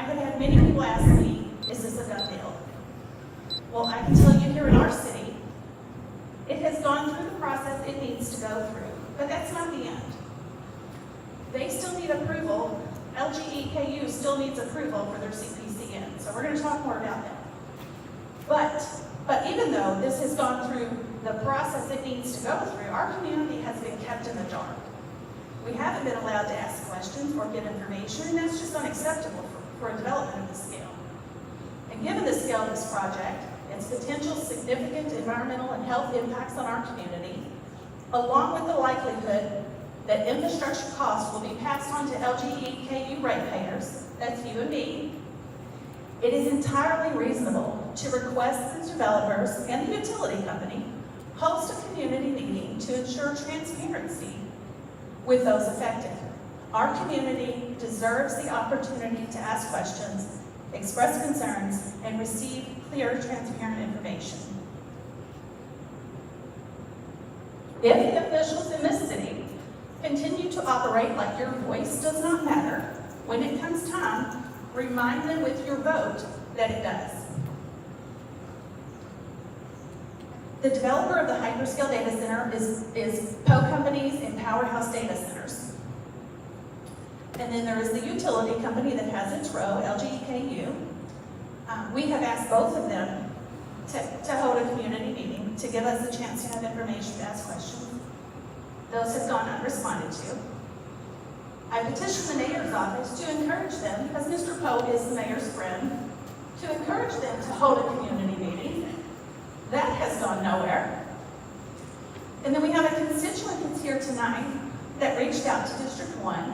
I have had many people ask me, is this a done deal? Well, I can tell you here in our city, it has gone through the process it needs to go through, but that's not the end. They still need approval. LG&E-KU still needs approval for their CPCN, so we're going to talk more about that. But even though this has gone through the process it needs to go through, our community has been kept in the dark. We haven't been allowed to ask questions or get information, and that's just unacceptable for a development of this scale. And given the scale of this project, its potential significant environmental and health impacts on our community, along with the likelihood that infrastructure costs will be passed on to LG&E-KU ratepayers, that's you and me, it is entirely reasonable to request the developers and the utility company host a community meeting to ensure transparency with those affected. Our community deserves the opportunity to ask questions, express concerns, and receive clear, transparent information. If the officials in this city continue to operate like your voice does not matter, when it comes time, remind them with your vote that it does. The developer of the hyperscale data center is PO companies and powerhouse data centers. And then there is the utility company that has its row, LG&E-KU. We have asked both of them to hold a community meeting to give us a chance to have information to ask questions. Those have gone unresponded to. I petitioned the mayor's office to encourage them, because Mr. Poe is the mayor's friend, to encourage them to hold a community meeting. That has gone nowhere. And then we have a constituent that's here tonight that reached out to District 1,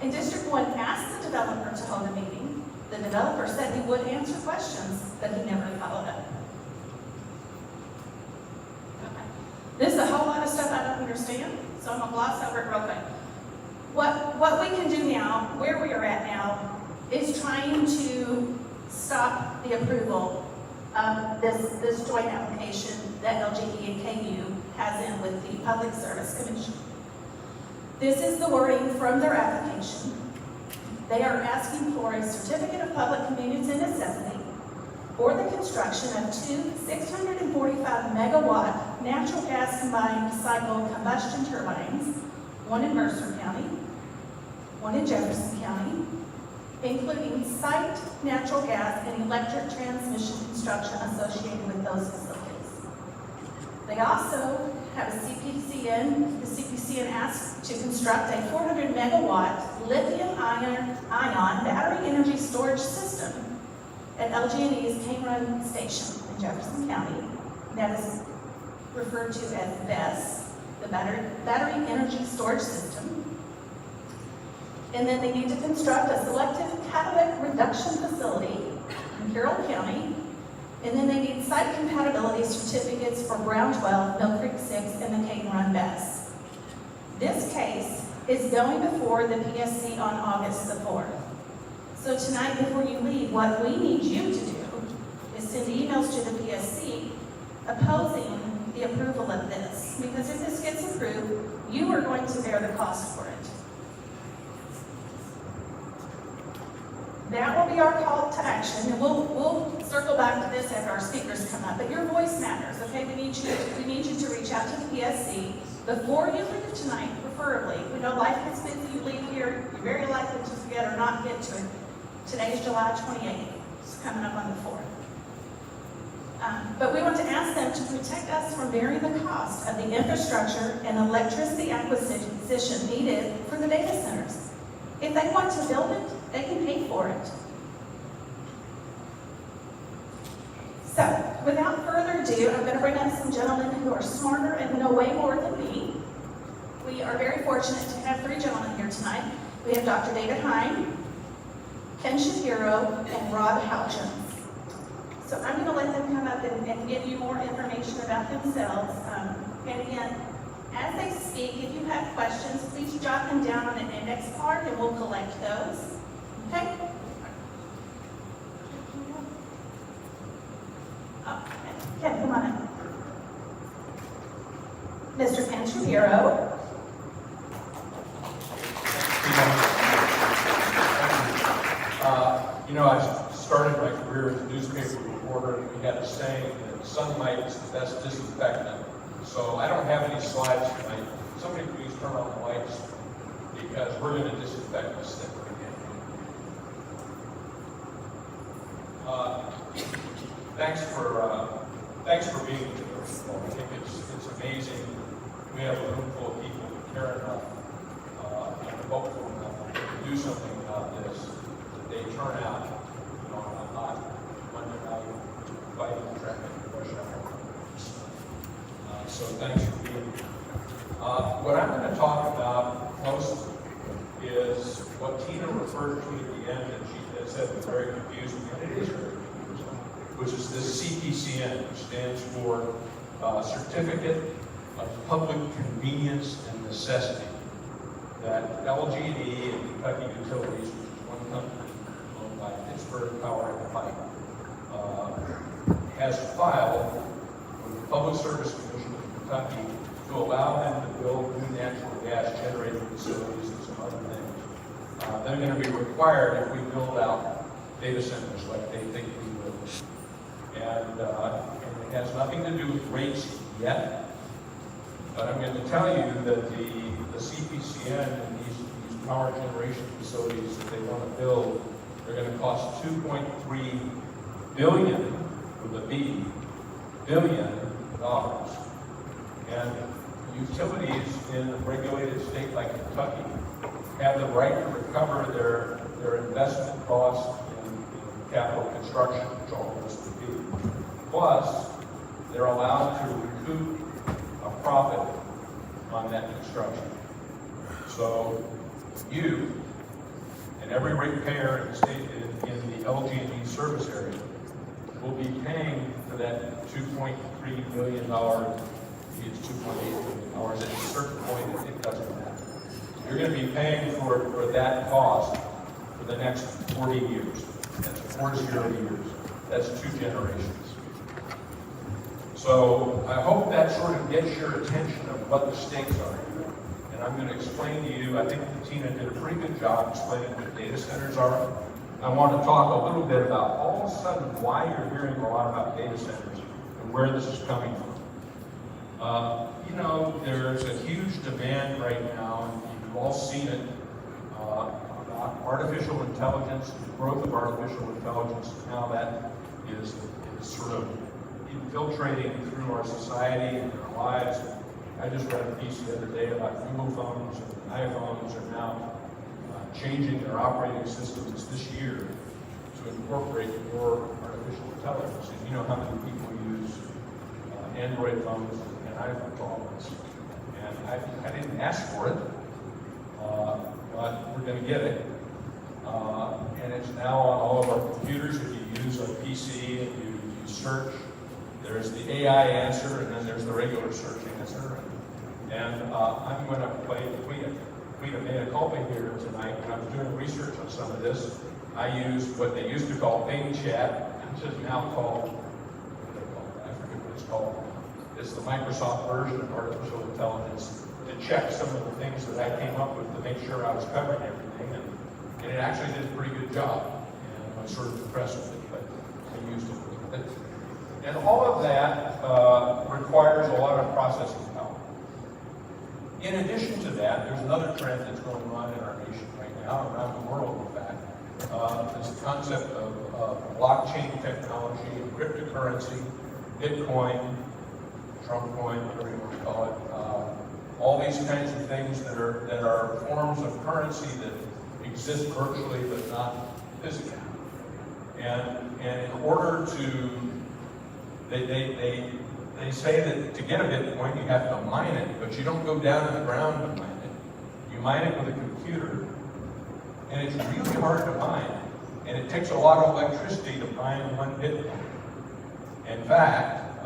and District 1 asked the developer to hold a meeting. The developer said he would answer questions, but he never followed up. Okay. This is a whole lot of stuff I don't understand, so I'm gonna gloss over it real quick. What we can do now, where we are at now, is trying to stop the approval of this joint application that LG&E-KU has in with the Public Service Commission. This is the wording from their application. They are asking for a certificate of public convenience and necessity for the construction of two 645 megawatt natural gas combined cycle combustion turbines, one in Mercer County, one in Jefferson County, including site natural gas and electric transmission construction associated with those facilities. They also have a CPCN. The CPCN asks to construct a 400 megawatt lithium-ion battery energy storage system at LG&E's Cane Run Station in Jefferson County. That is referred to as BESS, the battery energy storage system. And then they need to construct a selective catalytic reduction facility in Carroll County. And then they need site compatibility certificates for Brown 12, Mill Creek 6, and the Cane Run BESS. This case is going before the PSC on August the 4th. So tonight, before you leave, what we need you to do is send emails to the PSC opposing the approval of this. Because if this gets approved, you are going to bear the cost for it. That will be our call to action, and we'll circle back to this after our speakers come up. But your voice matters, okay? We need you to reach out to the PSC before you leave tonight, preferably. We know life gets busy. You leave here, you're very likely to forget or not get to it. Today is July 28th. It's coming up on the 4th. But we want to ask them to protect us from bearing the cost of the infrastructure and electricity acquisition needed for the data centers. If they want to build it, they can pay for it. So, without further ado, I'm going to bring on some gentlemen who are smarter and know way more than me. We are very fortunate to have three gentlemen here tonight. We have Dr. David Hine, Ken Shapiro, and Rob Houchins. So I'm going to let them come up and give you more information about themselves. And again, as they speak, if you have questions, please jot them down on an index card and we'll collect those. Okay? Oh, Ken, come on in. Mr. Ken Shapiro. You know, I started my career as a newspaper reporter, and we had a saying that sunlight is the best disinfectant. So I don't have any slides tonight. Somebody please turn on the lights, because we're going to disinfect this thing again. Thanks for being here. I think it's amazing. We have a room full of people who care enough and are hopeful enough to do something about this, that they turn out, on a hot Monday night, fighting traffic in rush hour. So thanks for being here. What I'm going to talk about most is what Tina referred to at the end, and she said was very confusing, and it is very confusing, which is this CPCN, which stands for Certificate of Public Convenience and Necessity, that LG&E and Kentucky Utilities, which is one company owned by Pittsburgh Power and Light, has filed with the Public Service Commission of Kentucky to allow them to build new natural gas generating facilities and some other things. They're going to be required if we build out data centers like they think we will. And it has nothing to do with rates yet, but I'm going to tell you that the CPCN and these power generation facilities that they want to build, they're going to cost $2.3 billion, with a B, $billion. And utilities in a regulated state like Kentucky have the right to recover their investment costs in capital construction, which all this would be. Plus, they're allowed to recoup a profit on that construction. So you and every ratepayer in the state in the LG&E service area will be paying for that $2.3 billion. It's $2.8 billion. At a certain point, it doesn't matter. You're going to be paying for that cost for the next 40 years. That's 40 years. That's 2 generations. So I hope that sort of gets your attention of what the stakes are here. And I'm going to explain to you, I think Tina did a pretty good job explaining what data centers are. I want to talk a little bit about all of a sudden why you're hearing a lot about data centers and where this is coming from. There's a huge demand right now, and you've all seen it, about artificial intelligence, the growth of artificial intelligence, and how that is sort of infiltrating through our society and our lives. I just read a piece the other day about Google phones and iPhones are now changing their operating systems this year to incorporate more artificial intelligence. And you know how many people use Android phones and iPhone phones. And I didn't ask for it, but we're going to get it. And it's now on all of our computers. If you use a PC and you search, there's the AI answer, and then there's the regular searching answer. And I'm going to play tweet a mea culpa here tonight. When I was doing research on some of this, I used what they used to call Bing Chat, which is now called, I forget what it's called. It's the Microsoft version of artificial intelligence to check some of the things that I came up with to make sure I was covering everything. And it actually did a pretty good job. And I was sort of impressed with it, but I used it with it. And all of that requires a lot of processing power. In addition to that, there's another trend that's going on in our nation right now, around the world, in fact. This concept of blockchain technology, cryptocurrency, Bitcoin, Trump coin, whatever you want to call it. All these kinds of things that are forms of currency that exist virtually but not physically. And in order to, they say that to get a Bitcoin, you have to mine it, but you don't go down in the ground to mine it. You mine it with a computer, and it's really hard to mine. And it takes a lot of electricity to mine 1 Bitcoin. In fact,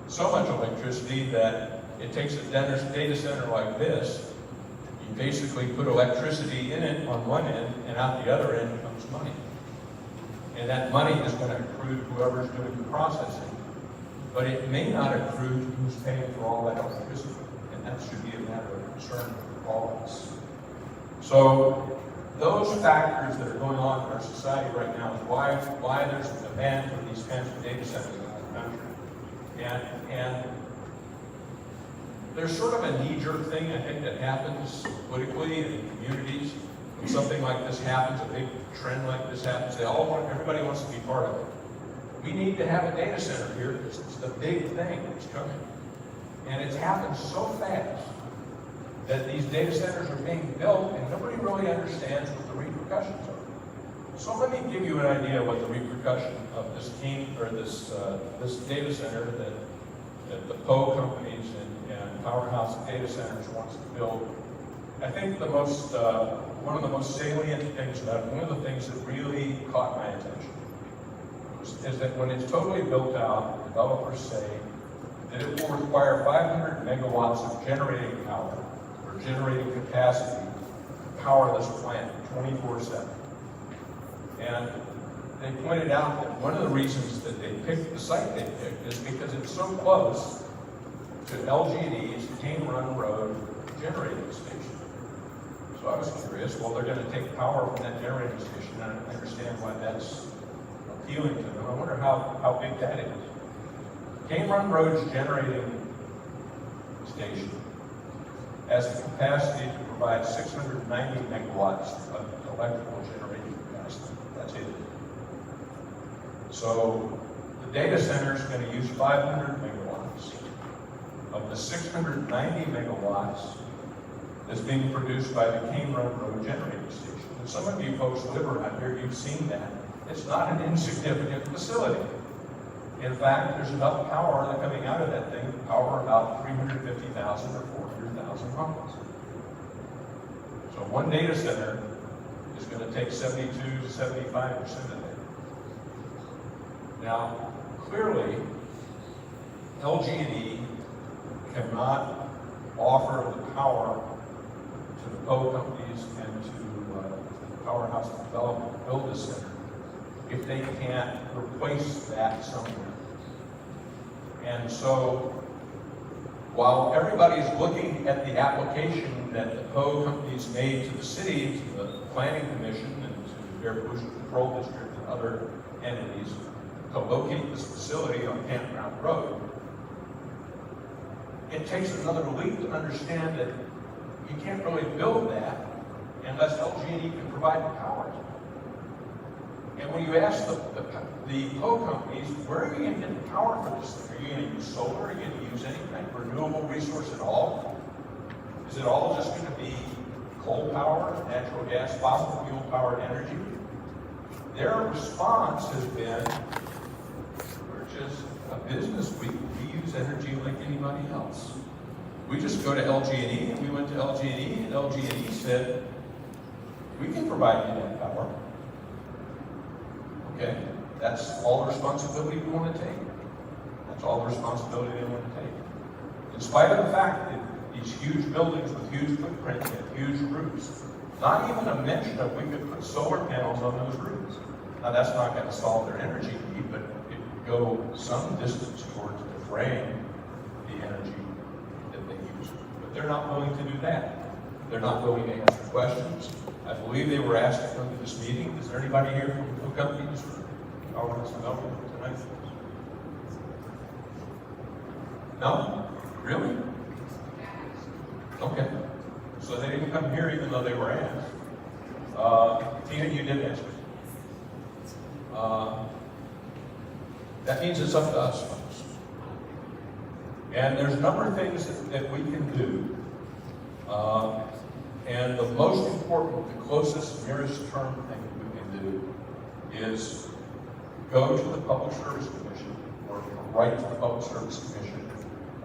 so much electricity that it takes a data center like this. You basically put electricity in it on one end, and out the other end comes money. And that money is going to accrue to whoever's doing the processing. But it may not accrue to who's paying for all that electricity. And that should be a matter of concern for all of us. So those factors that are going on in our society right now is why there's a demand for these kinds of data centers in our country. And there's sort of a knee-jerk thing, I think, that happens politically in communities. When something like this happens, a big trend like this happens, everybody wants to be part of it. We need to have a data center here. It's the big thing that's coming. And it's happened so fast that these data centers are being built and nobody really understands what the repercussions are. So let me give you an idea of what the repercussion of this this data center that the PO companies and powerhouse data centers wants to build. I think one of the most salient things about it, one of the things that really caught my attention is that when it's totally built out, developers say that it will require 500 megawatts of generating power or generating capacity to power this plant 24/7. And they pointed out that one of the reasons that they picked the site they picked is because it's so close to LG&E's Cane Run Road generating station. So I was curious, well, they're going to take power from that generating station, and I understand why that's appealing to them. I wonder how big that is. Cane Run Road's generating station has the capacity to provide 690 megawatts of electrical generating capacity. That's it. So the data center is going to use 500 megawatts. Of the 690 megawatts that's being produced by the Cane Run Road generating station. And some of you folks live around here, you've seen that. It's not an insignificant facility. In fact, there's enough power coming out of that thing to power about 350,000 or 400,000 homes. So one data center is going to take 72 to 75% of that. Now, clearly, LG&E cannot offer the power to the PO companies and to the powerhouse development to build this center if they can't replace that somewhere. And so, while everybody's looking at the application that the PO companies made to the city, to the planning commission, and to their pollution control district and other entities to locate this facility on Campground Road, it takes another leap to understand that you can't really build that unless LG&E can provide the power. And when you ask the PO companies, where are you going to get the power for this thing? Are you going to use solar? Are you going to use any kind of renewable resource at all? Is it all just going to be coal power, natural gas, fossil fuel powered energy? Their response has been, we're just a business. We use energy like anybody else. We just go to LG&E, and we went to LG&E, and LG&E said, we can provide you that power. Okay, that's all the responsibility we want to take. That's all the responsibility they want to take. In spite of the fact that these huge buildings with huge footprints and huge roofs, not even a mention of we could put solar panels on those roofs. Now that's not going to solve their energy need, but it would go some distance towards defraying the energy that they use. But they're not willing to do that. They're not willing to answer questions. I believe they were asked to come to this meeting. Is there anybody here from the companies or powerhouse development tonight? No? Really? Okay. So they didn't come here even though they were asked. Tina, you did answer. That means it's up to us, folks. And there's a number of things that we can do. And the most important, the closest, nearest term thing that we can do is go to the Public Service Commission, or write to the Public Service Commission,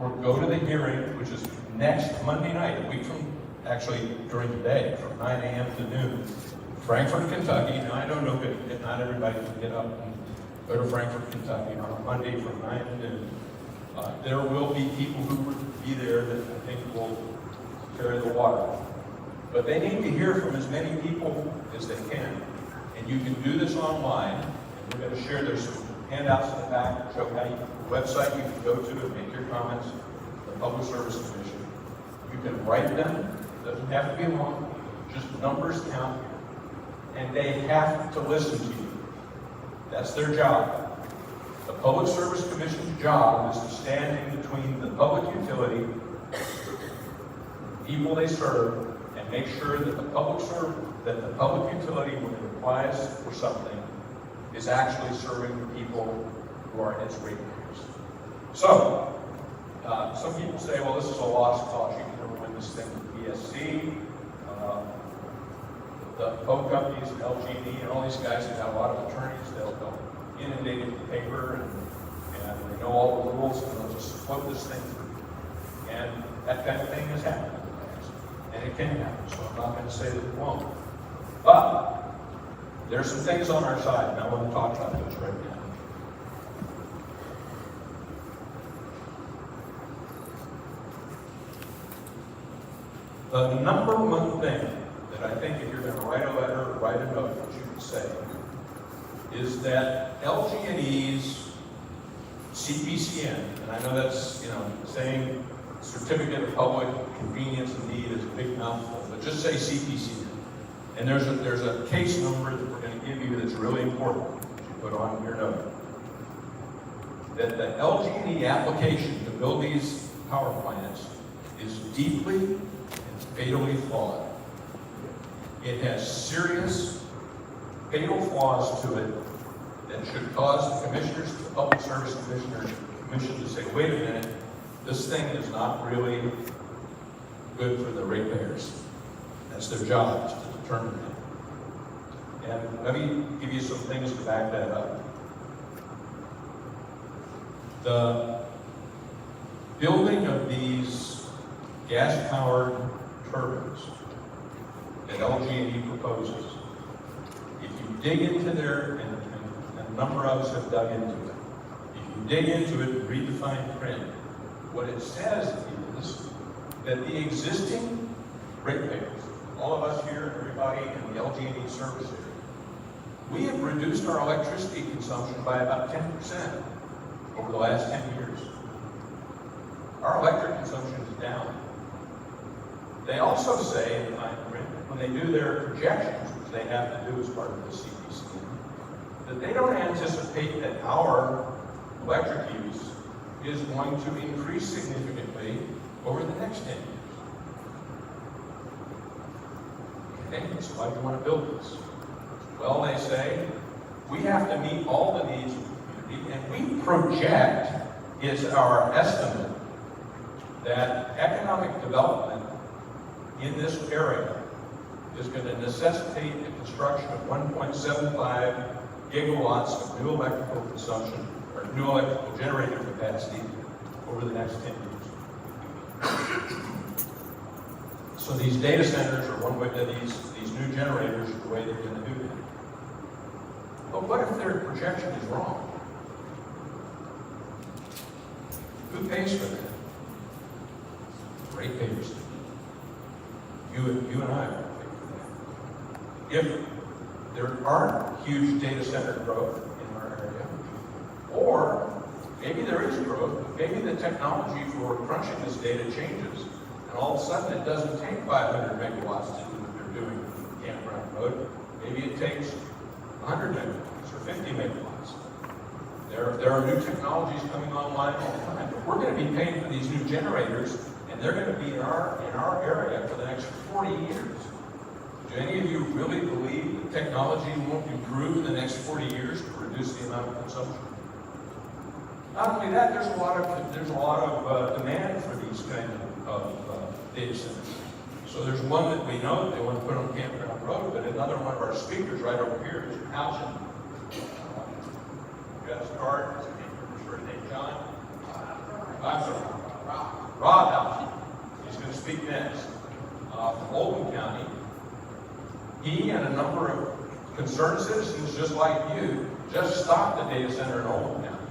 or go to the hearing, which is next Monday night, a week from, actually during the day, from 9 a.m. to noon, Frankfort, Kentucky. Now I don't know if not everybody can get up and go to Frankfort, Kentucky on a Monday from 9 to noon. There will be people who will be there that I think will carry the water. But they need to hear from as many people as they can. And you can do this online. And we're going to share, there's some handouts in the back that show how the website you can go to and make your comments, the Public Service Commission. You can write them. It doesn't have to be long. Just numbers count. and they have to listen to you. That's their job. The Public Service Commission's job is to stand in between the public utility, people they serve, and make sure that the public utility, when it applies for something, is actually serving the people who are its ratepayers. So, some people say, well, this is a lost cause. You can never win this thing with PSC. The phone companies, LG&E, and all these guys have got a lot of attorneys. They'll inundate the paper, and they know all the rules, and they'll just float this thing through. And that kind of thing has happened in the past. And it can happen, so I'm not going to say that it won't. But there's some things on our side, and I want to talk about those right now. The number one thing that I think if you're going to write a letter or write a note, that you can say, is that LG&E's CPCN, and I know that's, saying Certificate of Public Convenience and Need is a big mouthful, but just say CPCN. And there's a case number that we're going to give you that's really important that you put on your note. That the LG&E application to build these power plants is deeply and fatally flawed. It has serious, fatal flaws to it that should cause the commissioners, the Public Service Commission to say, wait a minute, this thing is not really good for the ratepayers. That's their job, is to determine that. And let me give you some things to back that up. The building of these gas-powered turbines that LG&E proposes, if you dig into there, and a number of us have dug into it, if you dig into it and read the fine print, what it says is that the existing ratepayers, all of us here, everybody in the LG&E service area, we have reduced our electricity consumption by about 10% over the last 10 years. Our electric consumption is down. They also say in the fine print, when they do their projections, which they have to do as part of the CPCN, that they don't anticipate that our electric use is going to increase significantly over the next 10 years. Okay, so why do you want to build this? Well, they say, we have to meet all the needs of the community, and we project, is our estimate, that economic development in this area is going to necessitate the construction of 1.75 gigawatts of new electrical consumption, or new electrical generating capacity over the next 10 years. So these data centers are one way that these new generators are the way they're going to do that. But what if their projection is wrong? Who pays for that? Ratepayers. You and I are going to pay for that. If there aren't huge data center growth in our area, or maybe there is growth, but maybe the technology for crunching this data changes, and all of a sudden it doesn't take 500 megawatts to do what they're doing in Campground Road. Maybe it takes 100 megawatts or 50 megawatts. There are new technologies coming online all the time, but we're going to be paying for these new generators, and they're going to be in our area for the next 40 years. Do any of you really believe that technology won't improve in the next 40 years to reduce the amount of consumption? Not only that, there's a lot of demand for these kind of data centers. So there's one that we know that they want to put on Campground Road, but another one of our speakers right over here, Mr. Housen, got his card, his first name John. I'm sorry, Rob Housen. He's going to speak next. From Oldham County. He and a number of concerned citizens just like you just stopped the data center in Oldham County.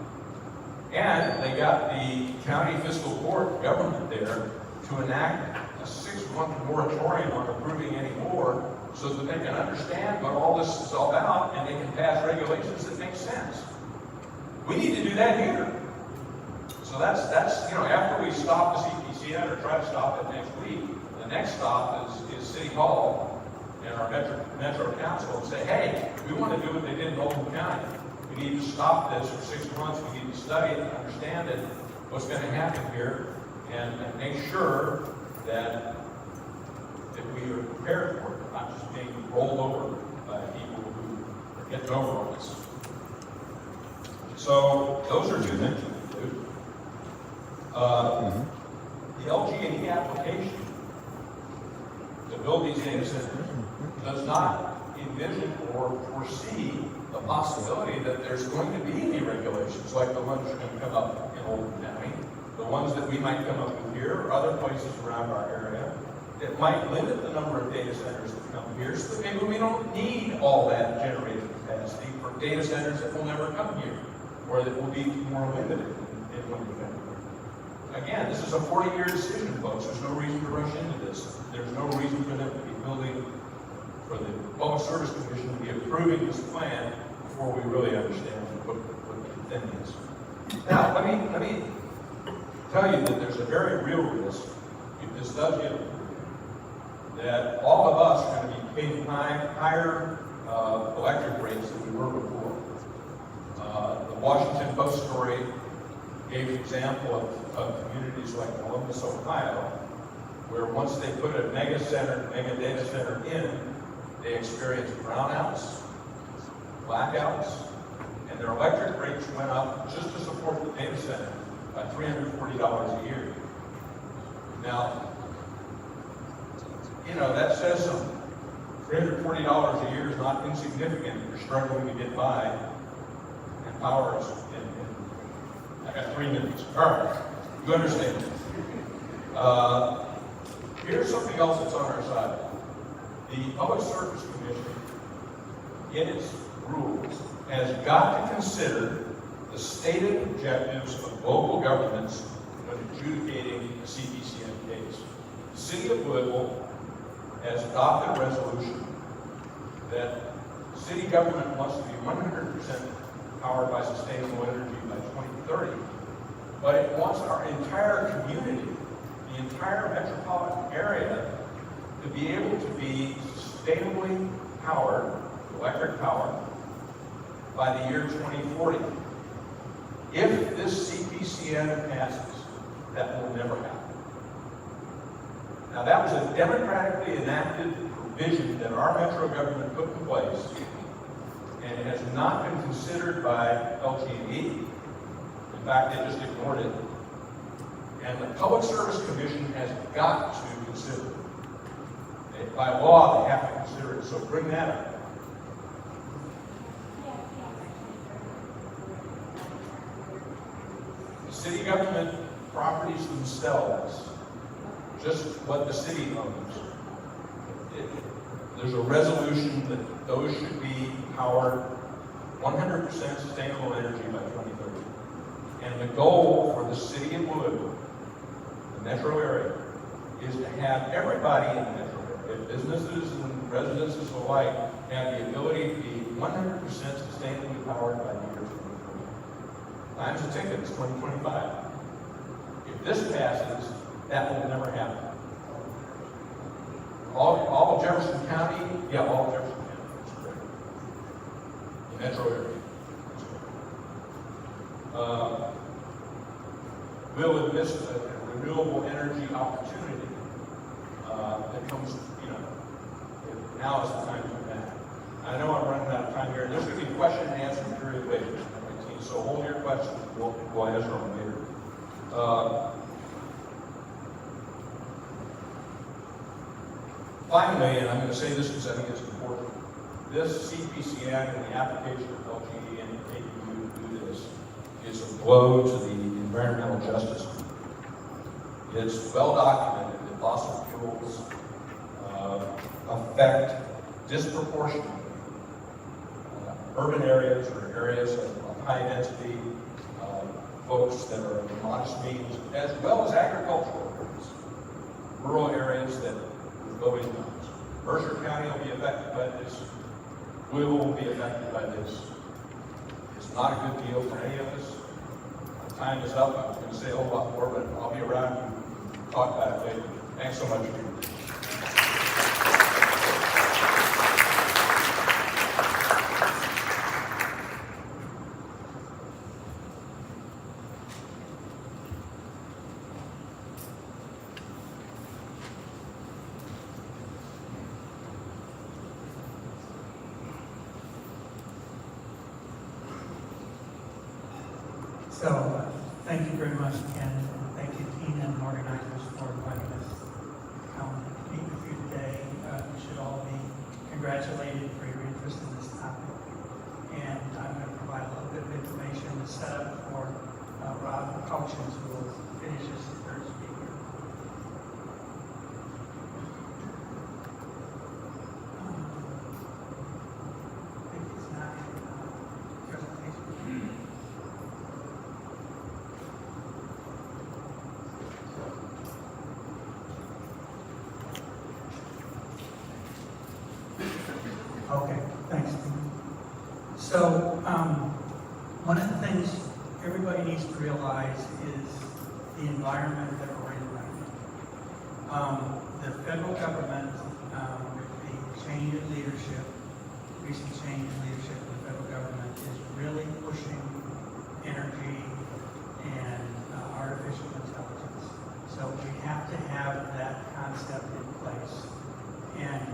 And they got the county fiscal court government there to enact a 6-month moratorium on approving any more so that they can understand what all this is all about and they can pass regulations that make sense. We need to do that here. So that's after we stop the CPCN or try to stop it next week, the next stop is City Hall. and our Metro Council and say, hey, we want to do what they did in Oakland County. We need to stop this for 6 months. We need to study it, understand it, what's going to happen here, and make sure that we are prepared for it, not just being rolled over by people who are getting over on us. So those are 2 things we can do. The LG&E application to build these data centers does not envision or foresee the possibility that there's going to be any regulations like the ones that are going to come up in Oakland County, the ones that we might come up with here or other places around our area. It might limit the number of data centers that come here, so that maybe we don't need all that generated capacity for data centers that will never come here, or that will be more limited in when we come here. Again, this is a 40-year decision, folks. There's no reason to rush into this. There's no reason for them to be building, for the Public Service Commission to be approving this plan before we really understand what the intent is. Now, let me tell you that there's a very real risk, if this does get approved, that all of us are going to be paying higher electric rates than we were before. The Washington Post story gave an example of communities like Columbus, Ohio, where once they put a mega data center in, they experienced brownouts, blackouts, and their electric rates went up just to support the data center by $340 a year. Now, that says something. $340 a year is not insignificant if you're struggling to get by, and power is I got 3 minutes. All right, you understand. Here's something else that's on our side. The Public Service Commission, in its rules, has got to consider the stated objectives of local governments when adjudicating a CPCN case. The City of Louisville has adopted a resolution that city government wants to be 100% powered by sustainable energy by 2030, but it wants our entire community, the entire metropolitan area, to be able to be sustainably powered, electric power, by the year 2040. If this CPCN passes, that will never happen. Now, that was a democratically enacted provision that our metro government put in place, and it has not been considered by LG&E. In fact, they just ignored it. And the Public Service Commission has got to consider it. By law, they have to consider it, so bring that up. The city government properties themselves, just what the city owns. There's a resolution that those should be powered 100% sustainable energy by 2030. And the goal for the city of Louisville, the metro area, is to have everybody in the metro area, businesses and residences alike, have the ability to be 100% sustainably powered by the year 2030. Time's a ticket, it's 2025. If this passes, that will never happen. All of Jefferson County, all of Jefferson County, that's correct. The metro area. Will miss a renewable energy opportunity that comes, now is the time to do that. I know I'm running out of time here. There's going to be question and answer period later, so hold your questions. We'll answer them later. Finally, and I'm going to say this because I think it's important, this CPCN and the application of LG&E-KU to do this is a blow to the environmental justice. It's well documented that fossil fuels affect disproportionately urban areas or areas of high density, folks that are in modest means, as well as agricultural areas, rural areas that low incomes. Mercer County will be affected by this. Louisville will be affected by this. It's not a good deal for any of us. Time is up. I was going to say a whole lot more, but I'll be around and talk about it later. Thanks so much for your attention. So, thank you very much, Ken. Thank you, Tina and organizers, for inviting us to come meet with you today. You should all be congratulated for your interest in this topic. And I'm going to provide a little bit of information to set up for Rob Hutchins, who will finish as the third speaker. I think it's not a presentation. Okay, thanks, Steve. So, one of the things everybody needs to realize is the environment that we're in right now. The federal government, with the change in leadership, recent change in leadership in the federal government, is really pushing energy and artificial intelligence. So we have to have that concept in place. And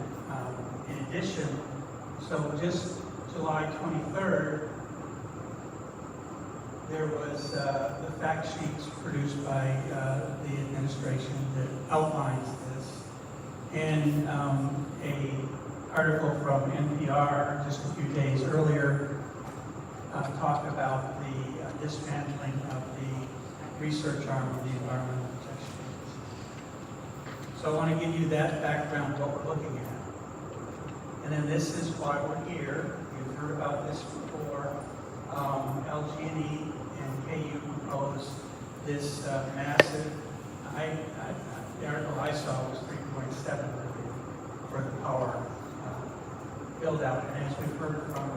in addition, so just July 23rd, there was the fact sheets produced by the administration that outlines this. And a article from NPR just a few days earlier talked about the dismantling of the research arm of the Environmental Protection Agency. So I want to give you that background, what we're looking at. And then this is why we're here. You've heard about this before. LG&E-KU proposed this massive, the article I saw was 3.7 billion for the power build out. And as we've heard from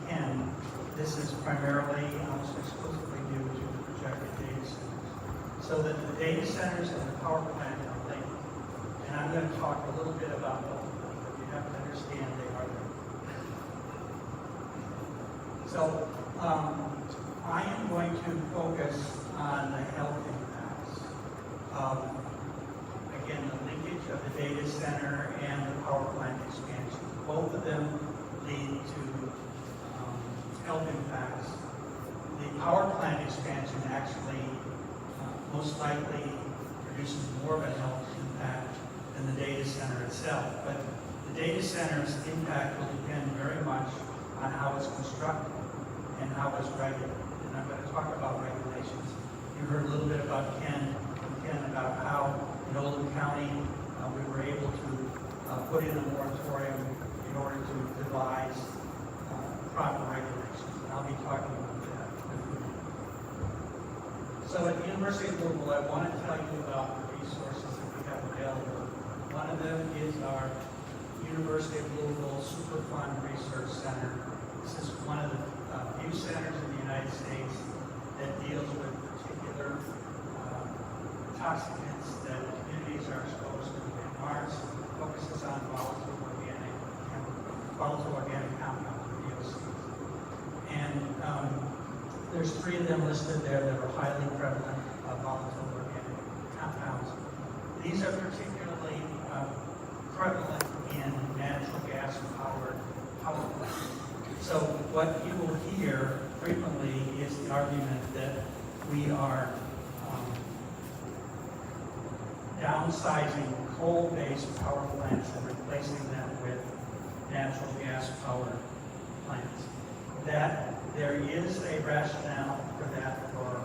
Ken, this is primarily, almost exclusively due to the projected data centers. So that the data centers and the power plant are linked. And I'm going to talk a little bit about both of them, but you have to understand they are linked. So, I am going to focus on the health impacts of, again, the linkage of the data center and the power plant expansion. Both of them lead to health impacts. The power plant expansion actually most likely produces more of a health impact than the data center itself. But the data center's impact will depend very much on how it's constructed and how it's regulated. And I'm going to talk about regulations. You heard a little bit about Ken about how in Oldham County we were able to put in a moratorium in order to devise proper regulations. And I'll be talking about that in a few minutes. So at the University of Louisville, I want to tell you about the resources that we have available. One of them is our University of Louisville Superfund Research Center. This is one of the few centers in the United States that deals with particular toxicants that communities are exposed to. And ours focuses on volatile organic compounds, or VOCs. And there's 3 of them listed there that are highly prevalent volatile organic compounds. These are particularly prevalent in natural gas-powered power plants. So what you will hear frequently is the argument that we are downsizing coal-based power plants and replacing them with natural gas-powered plants. That there is a rationale for that for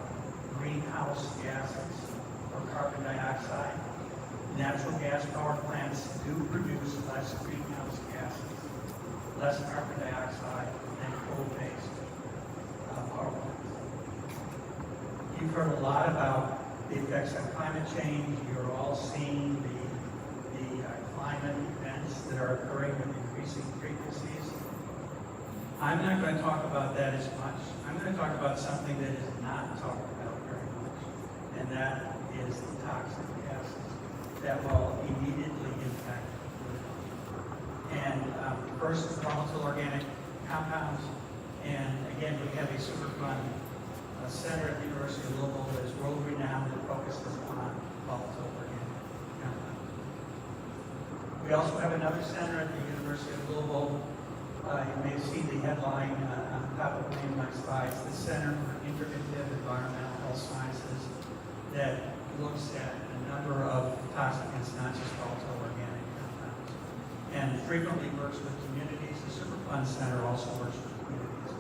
greenhouse gases or carbon dioxide. Natural gas power plants do produce less greenhouse gases, less carbon dioxide than coal-based power plants. You've heard a lot about the effects on climate change. You're all seeing the climate events that are occurring with increasing frequencies. I'm not going to talk about that as much. I'm going to talk about something that is not talked about very much, and that is the toxic gases that will immediately impact the health. And first is volatile organic compounds. And again, we have a Superfund center at the University of Louisville that is world-renowned and focuses on volatile organic compounds. We also have another center at the University of Louisville. You may see the headline on the top of many of my slides, the Center for Integrative Environmental Health Sciences that looks at a number of toxicants, not just volatile organic compounds, and frequently works with communities. The Superfund Center also works with communities,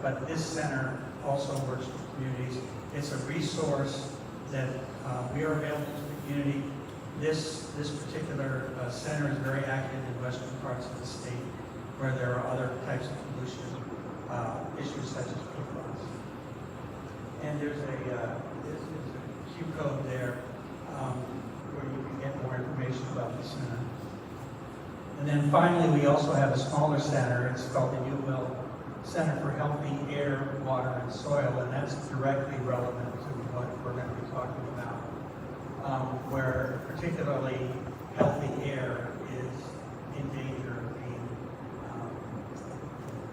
but this center also works with communities. It's a resource that we are available to the community. This particular center is very active in western parts of the state where there are other types of pollution issues such as PFAS. And there's a Q code there where you can get more information about the center. And then finally, we also have a smaller center. It's called the UL Center for Healthy Air, Water, and Soil, and that's directly relevant to what we're going to be talking about, where particularly healthy air is in danger of being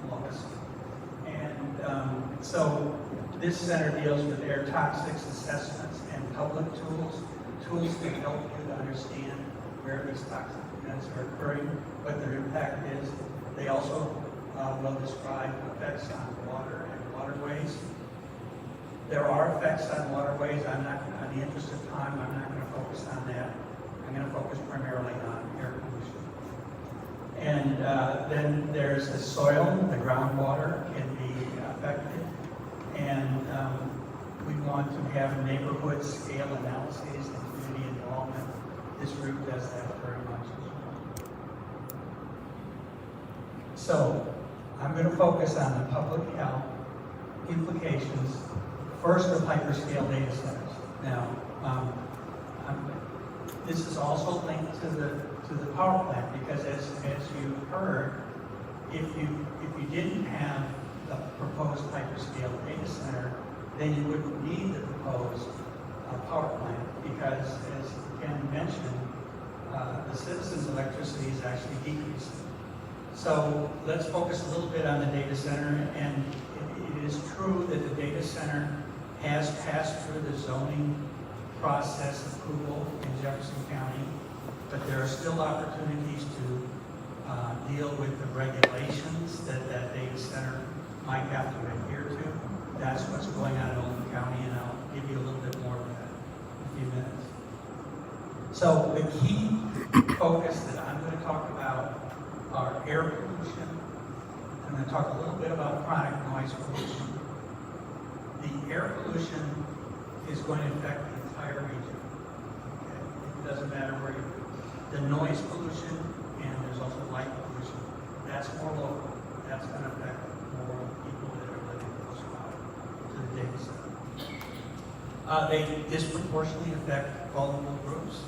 lost. And so this center deals with air toxics assessments and public tools to help you to understand where these toxic events are occurring, what their impact is. They also will describe effects on water and waterways. There are effects on waterways. In the interest of time, I'm not going to focus on that. I'm going to focus primarily on air pollution. And then there's the soil, the groundwater can be affected. And we want to have neighborhood scale analyses and community involvement. This group does that very much as well. So I'm going to focus on the public health implications, first of hyperscale data centers. Now, this is also linked to the power plant because as you heard, if you didn't have a proposed hyperscale data center, then you wouldn't need the proposed power plant because, as Ken mentioned, the citizens' electricity is actually decreasing. So let's focus a little bit on the data center, and it is true that the data center has passed through the zoning process approval in Jefferson County, but there are still opportunities to deal with the regulations that data center might have to adhere to. That's what's going on in Oldham County, and I'll give you a little bit more of that in a few minutes. So the key focus that I'm going to talk about are air pollution. I'm going to talk a little bit about chronic noise pollution. The air pollution is going to affect the entire region. Okay? It doesn't matter where you're. The noise pollution, and there's also light pollution, that's more local. That's going to affect more people that are living close by to the data center. They disproportionately affect vulnerable groups.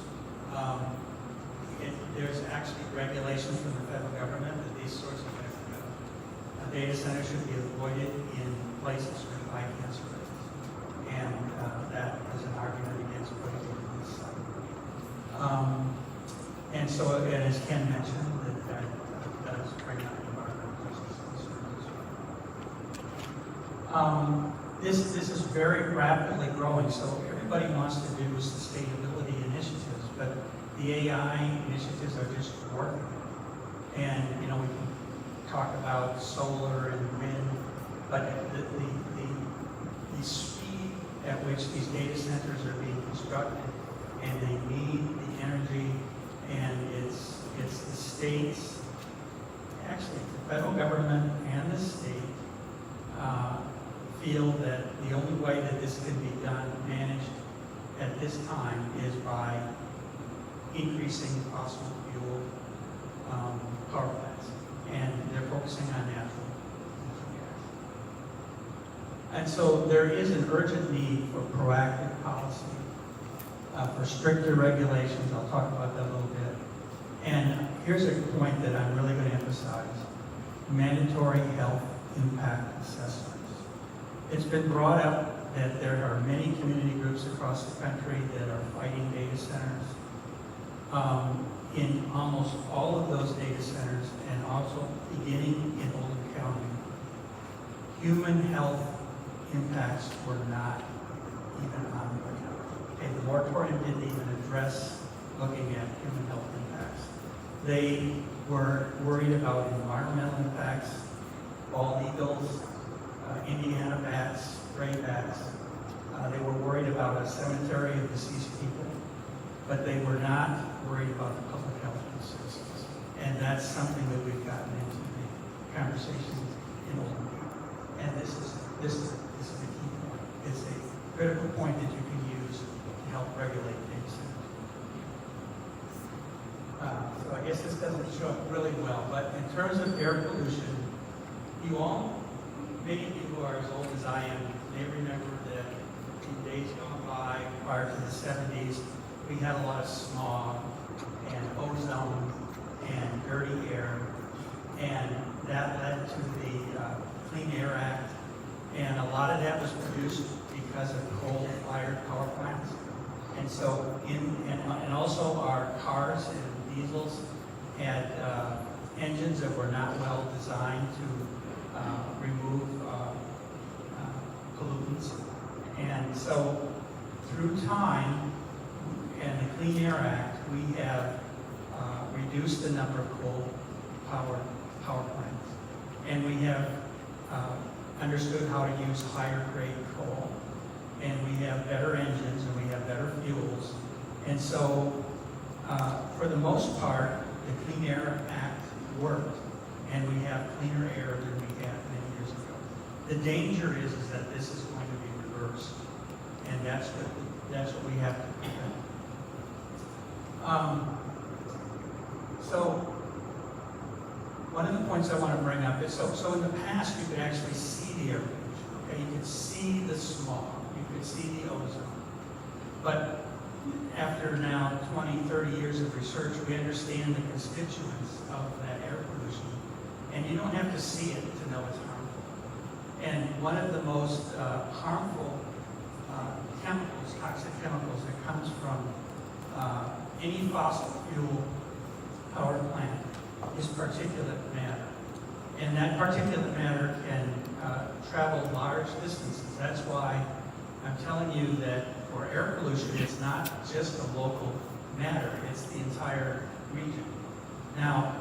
There's actually regulations from the federal government that these sorts of data centers should be avoided in places with high cancer rates. And that is an argument against putting it in this site. And so, and as Ken mentioned, that does bring up environmental justice concerns as well. This is very rapidly growing, so everybody wants to do sustainability initiatives, but the AI initiatives are just working. And, we can talk about solar and wind, but the speed at which these data centers are being constructed, and they need the energy, and it's the states, actually the federal government and the state feel that the only way that this can be done, managed at this time, is by increasing fossil fuel power plants, and they're focusing on natural gas. And so there is an urgent need for proactive policy, for stricter regulations. I'll talk about that a little bit. And here's a point that I'm really going to emphasize: mandatory health impact assessments. It's been brought up that there are many community groups across the country that are fighting data centers. In almost all of those data centers, and also beginning in Oldham County, human health impacts were not even on the radar. Okay, the moratorium didn't even address looking at human health impacts. They were worried about environmental impacts, bald eagles, Indiana bats, gray bats. They were worried about a cemetery of deceased people, but they were not worried about the public health concerns. And that's something that we've gotten into the conversation in Old. And this is a key point. It's a critical point that you can use to help regulate data centers. So I guess this doesn't show up really well, but in terms of air pollution, many of you who are as old as I am, may remember that in days gone by, prior to the 70s, we had a lot of smog and ozone and dirty air, and that led to the Clean Air Act, and a lot of that was produced because of coal-fired power plants. And so, and also our cars and diesels had engines that were not well designed to remove pollutants. And so, through time and the Clean Air Act, we have reduced the number of coal power plants. And we have understood how to use higher grade coal. And we have better engines and we have better fuels. And so, for the most part, the Clean Air Act worked, and we have cleaner air than we had many years ago. The danger is that this is going to be reversed, and that's what we have to prevent. So, one of the points I want to bring up is, so in the past you could actually see the air pollution, okay? You could see the smog, you could see the ozone. But after now 20, 30 years of research, we understand the constituents of that air pollution. And you don't have to see it to know it's harmful. And one of the most harmful chemicals, toxic chemicals that comes from any fossil fuel power plant is particulate matter. And that particulate matter can travel large distances. That's why I'm telling you that for air pollution, it's not just a local matter, it's the entire region. Now,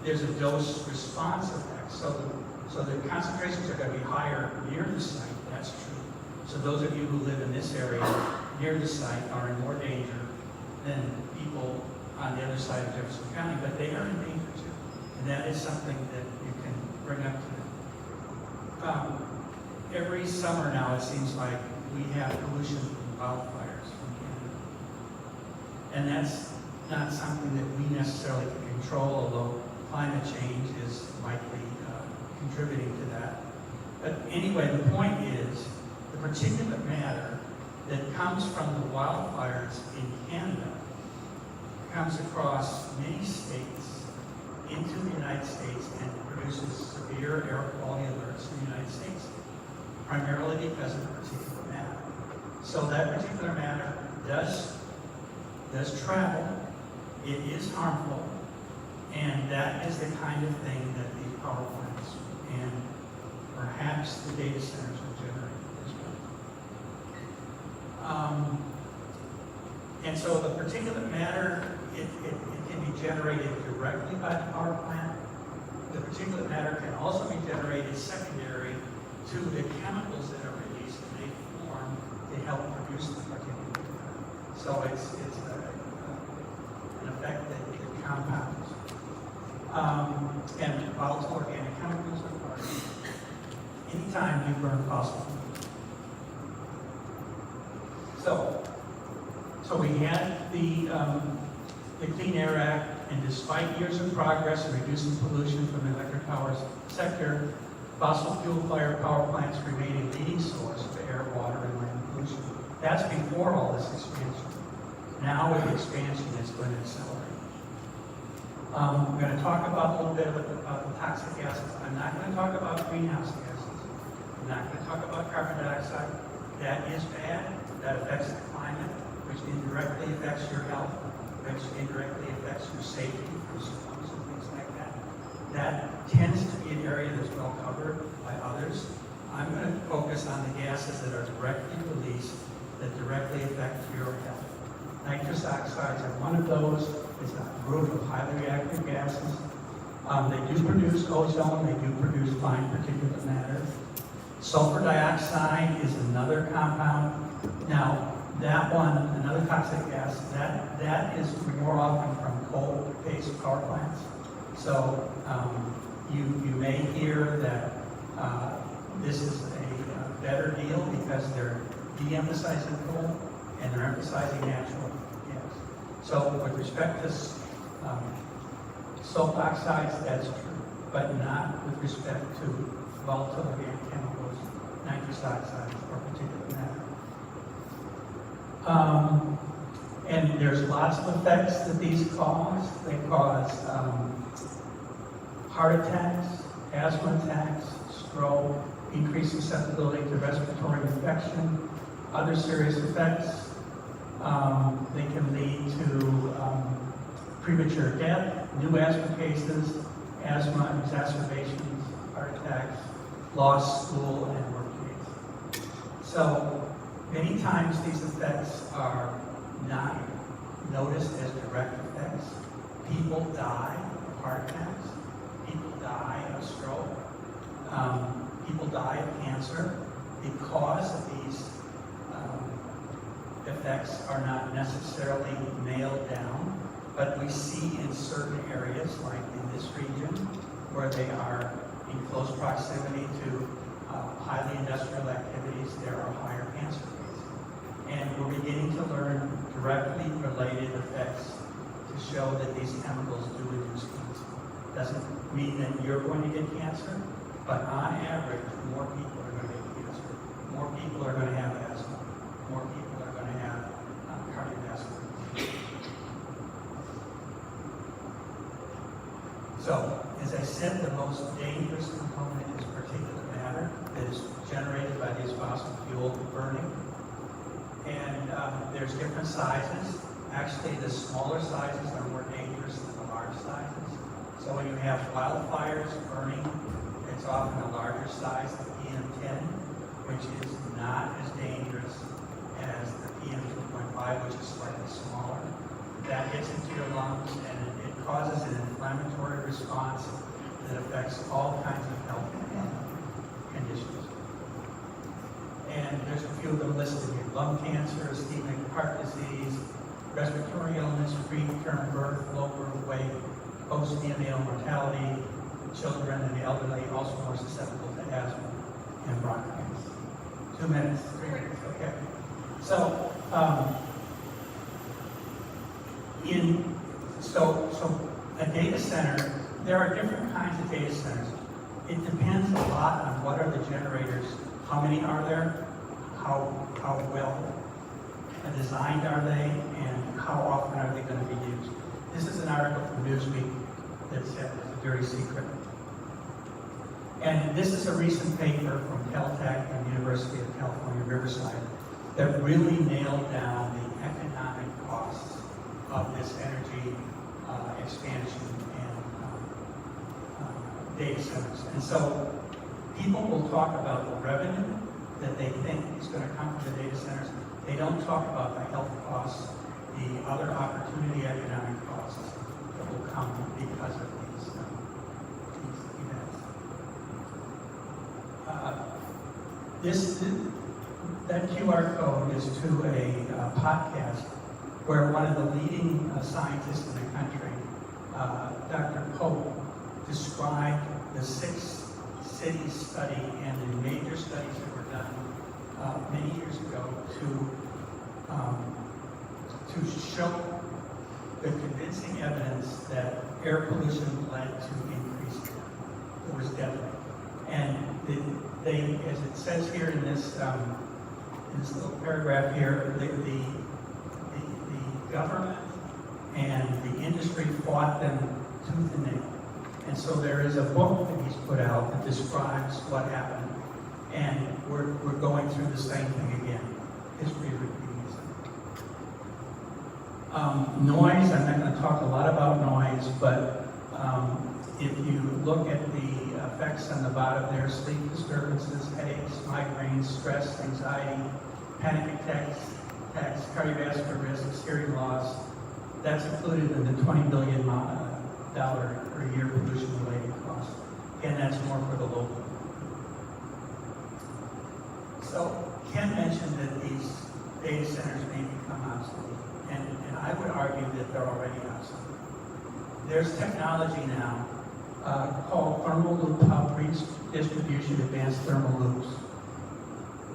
there's a dose response effect. So the concentrations are going to be higher near the site, that's true. So those of you who live in this area near the site are in more danger than people on the other side of Jefferson County, but they are in danger too. And that is something that you can bring up to them. Every summer now, it seems like we have pollution from wildfires from Canada. And that's not something that we necessarily can control, although climate change is likely contributing to that. But anyway, the point is, the particulate matter that comes from the wildfires in Canada comes across many states into the United States and produces severe air quality alerts in the United States, primarily because of particulate matter. So that particular matter does travel, it is harmful, and that is the kind of thing that these power plants and perhaps the data centers will generate as well. And so the particulate matter, it can be generated directly by the power plant. The particulate matter can also be generated secondary to the chemicals that are released and they form to help produce the particulate matter. So it's an effect that compounds. And volatile organic chemicals are part of it. Anytime you burn fossil fuels. So we had the Clean Air Act, and despite years of progress in reducing pollution from the electric power sector, fossil fuel-fired power plants remain a leading source of air, water, and land pollution. That's before all this expansion. Now with expansion, it's going to accelerate. I'm going to talk about a little bit about the toxic gases. I'm not going to talk about greenhouse gases. I'm not going to talk about carbon dioxide. That is bad. That affects the climate, which indirectly affects your health, which indirectly affects your safety from storms and things like that. That tends to be an area that's well covered by others. I'm going to focus on the gases that are directly released that directly affect your health. Nitrous oxides are one of those. It's a group of highly reactive gases. They do produce ozone, they do produce fine particulate matter. Sulfur dioxide is another compound. Now, that one, another toxic gas, that is more often from coal-based power plants. So you may hear that this is a better deal because they're de-emphasizing coal and they're emphasizing natural gas. So with respect to sulfur oxides, that's true, but not with respect to volatile organic chemicals, nitrous oxides, or particulate matter. And there's lots of effects that these cause. They cause heart attacks, asthma attacks, stroke, increased susceptibility to respiratory infection, other serious effects. They can lead to premature death, new asthma cases, asthma exacerbations, heart attacks, lost school and work days. So many times these effects are not noticed as direct effects. People die of heart attacks, people die of stroke, people die of cancer because of these effects are not necessarily nailed down, but we see in certain areas, like in this region, where they are in close proximity to highly industrial activities, there are higher cancer rates. And we're beginning to learn directly related effects to show that these chemicals do induce cancer. Doesn't mean that you're going to get cancer, but on average, more people are going to get cancer. More people are going to have asthma. More people are going to have cardiovascular disease. So, as I said, the most dangerous component is particulate matter that is generated by these fossil fuel burning. And there's different sizes. Actually, the smaller sizes are more dangerous than the large sizes. So when you have wildfires burning, it's often a larger size, the PM10, which is not as dangerous as the PM2.5, which is slightly smaller. That gets into your lungs and it causes an inflammatory response that affects all kinds of health conditions. And there's a few of them listed here: lung cancer, ischemic heart disease, respiratory illness, preterm birth, low birth weight, post-neonatal mortality, children and the elderly also more susceptible to asthma and bronchitis. 2 minutes, 3 minutes, okay. So, so a data center, there are different kinds of data centers. It depends a lot on what are the generators, how many are there, how well designed are they, and how often are they going to be used. This is an article from Newsweek that said it's a dirty secret. And this is a recent paper from Caltech and the University of California, Riverside, that really nailed down the economic costs of this energy expansion and data centers. And so people will talk about the revenue that they think is going to come from the data centers. They don't talk about the health costs, the other opportunity economic costs that will come because of these events. That QR code is to a podcast where one of the leading scientists in the country, Dr. Pope, described the 6-city study and the major studies that were done many years ago to show the convincing evidence that air pollution led to increased death. It was deadly. And they, as it says here in this little paragraph here, the government and the industry fought them tooth and nail. And so there is a book that he's put out that describes what happened. And we're going through the same thing again. History repeats itself. Noise, I'm not going to talk a lot about noise, but if you look at the effects on the bottom there, sleep disturbances, headaches, migraines, stress, anxiety, panic attacks, cardiovascular risk, hearing loss, that's included in the $20 billion per year pollution-related costs. Again, that's more for the local. Ken mentioned that these data centers may become obsolete, and I would argue that they're already obsolete. There's technology now called thermal loop pump redistribution advanced thermal loops.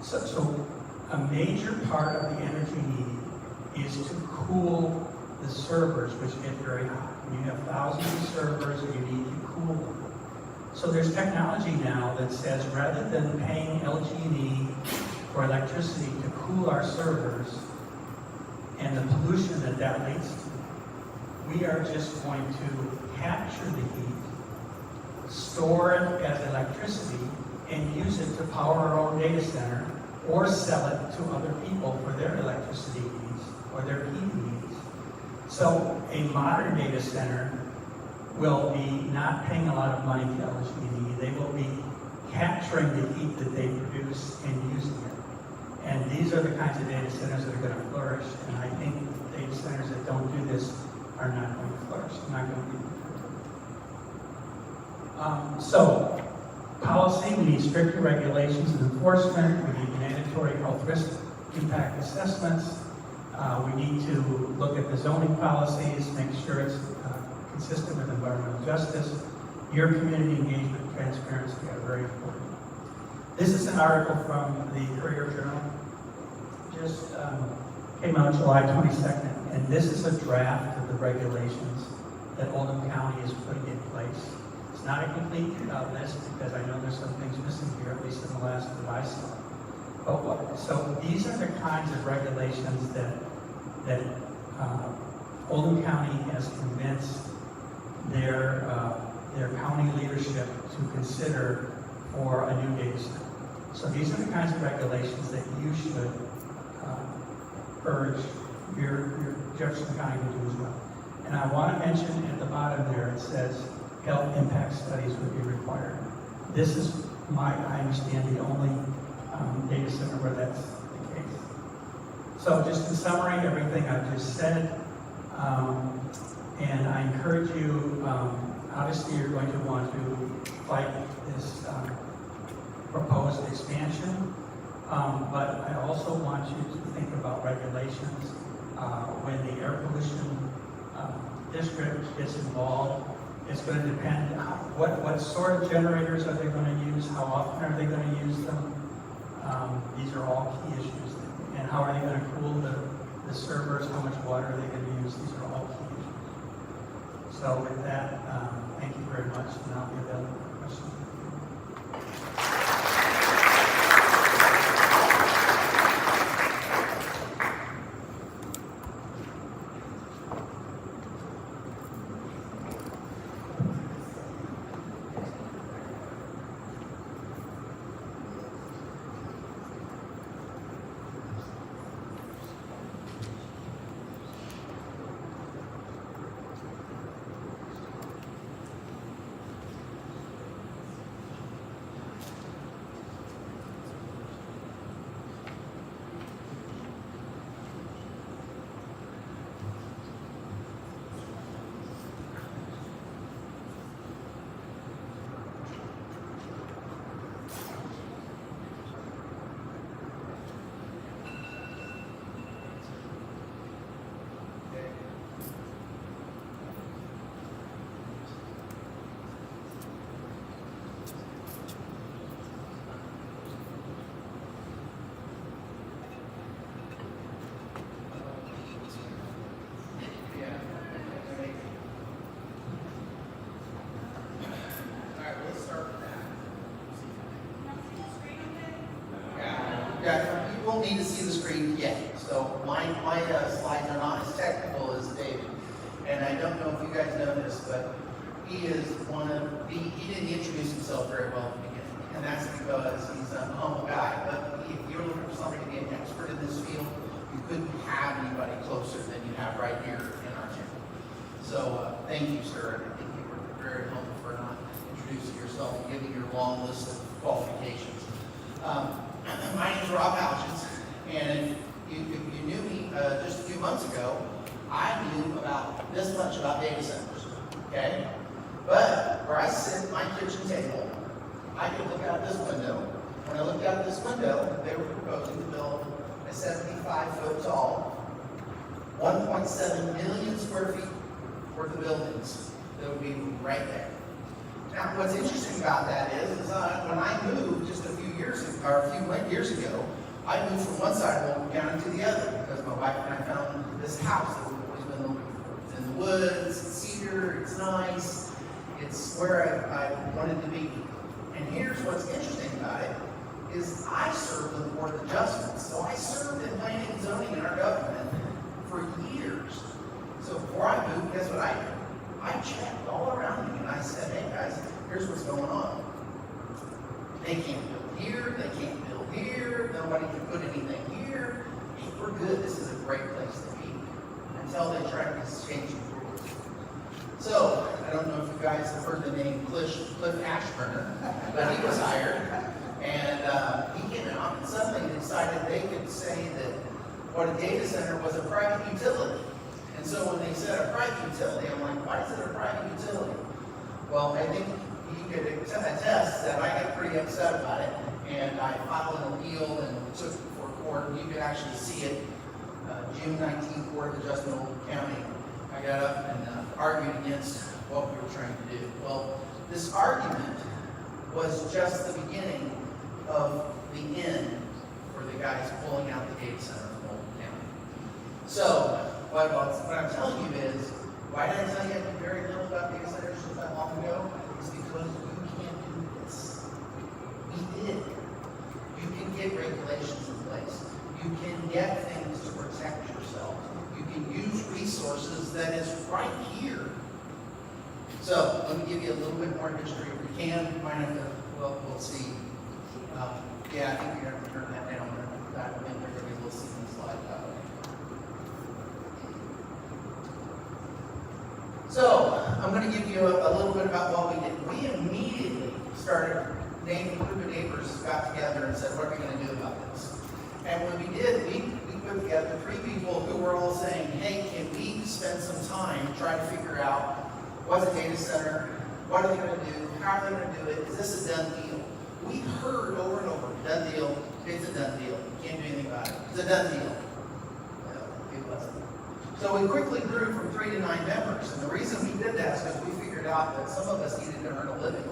So a major part of the energy need is to cool the servers, which get very hot. When you have thousands of servers, you need to cool them. So there's technology now that says rather than paying LG&E for electricity to cool our servers and the pollution that that leads to, we are just going to capture the heat, store it as electricity, and use it to power our own data center or sell it to other people for their electricity needs or their heat needs. So a modern data center will be not paying a lot of money to LG&E. They will be capturing the heat that they produce and using it. And these are the kinds of data centers that are going to flourish. And I think data centers that don't do this are not going to flourish. They're not going to be preferred. So, policy, we need stricter regulations and enforcement. We need mandatory health risk impact assessments. We need to look at the zoning policies, make sure it's consistent with environmental justice. Your community engagement and transparency are very important. This is an article from the Courier Journal. Just came out July 22nd, and this is a draft of the regulations that Oldham County is putting in place. It's not a complete list because I know there's some things missing here, at least in the last that I saw. So these are the kinds of regulations that Oldham County has convinced their county leadership to consider for a new data center. So these are the kinds of regulations that you should urge your Jefferson County to do as well. And I want to mention at the bottom there, it says health impact studies would be required. This is I understand, the only data center where that's the case. So just in summary, everything I've just said, and I encourage you, obviously you're going to want to fight this proposed expansion, but I also want you to think about regulations. When the air pollution district gets involved, it's going to depend on what sort of generators are they going to use, how often are they going to use them. These are all key issues. And how are they going to cool the servers, how much water are they going to use? These are all key issues. So with that, thank you very much, and I'll be available for questions. Yeah, you won't need to see the screen yet. So my slides are not as technical as David. And I don't know if you guys know this, but he is he didn't introduce himself very well at the beginning. And that's because he's a humble guy. But if you're looking for somebody to be an expert in this field, you couldn't have anybody closer than you have right here in our channel. So thank you, sir. I think you were very humble for not introducing yourself and giving your long list of qualifications. My name is Rob Halgens, and if you knew me just a few months ago, I knew about this much about data centers, okay? But where I sit at my kitchen table, I can look out this window When I looked out this window, they were proposing to build a 75-foot tall, 1.7 million square feet worth of buildings that would be right there. Now, what's interesting about that is when I moved just a few years ago, I moved from one side of Oakland County to the other because my wife and I found this house that we've always been looking for. It's in the woods, it's cedar, it's nice, it's where I wanted to be. And here's what's interesting about it, is I served on the Board of Adjustments. So I served in planning and zoning in our government for years. So before I moved, guess what I did? I checked all around me and I said, hey guys, here's what's going on. They can't build here, they can't build here, nobody can put anything here. Hey, we're good, this is a great place to be. Until they tried to change the rules. So, I don't know if you guys have heard the name Cliff Ashburner, but he was hired. And he came out and suddenly decided they could say that what a data center was a private utility. And so when they said a private utility, I'm like, why is it a private utility? Well, I think he could attest that I got pretty upset about it. And I filed an appeal and took it before court. And you could actually see it, June 19th, Board of Adjustment, Oakland County. I got up and argued against what we were trying to do. Well, this argument was just the beginning of the end for the guys pulling out the data center from Oakland County. So, what I'm telling you is, why did I tell you very little about data centers just that long ago? It's because you can't do this. We did. You can get regulations in place. You can get things to protect yourself. You can use resources that is right here. So, let me give you a little bit more history. If we can, might have to, well, we'll see. Yeah, I think you're going to turn that down. That will make everybody will see the slide that way. So, I'm going to give you a little bit about what we did. We immediately started, a group of neighbors got together and said, what are we going to do about this? And when we did, we put together 3 people who were all saying, hey, can we spend some time trying to figure out what's a data center, what are they going to do, how are they going to do it, is this a done deal? We heard over and over, done deal, it's a done deal, can't do anything about it, it's a done deal. No, it wasn't. So we quickly grew from 3 to 9 members, and the reason we did that is because we figured out that some of us needed to earn a living,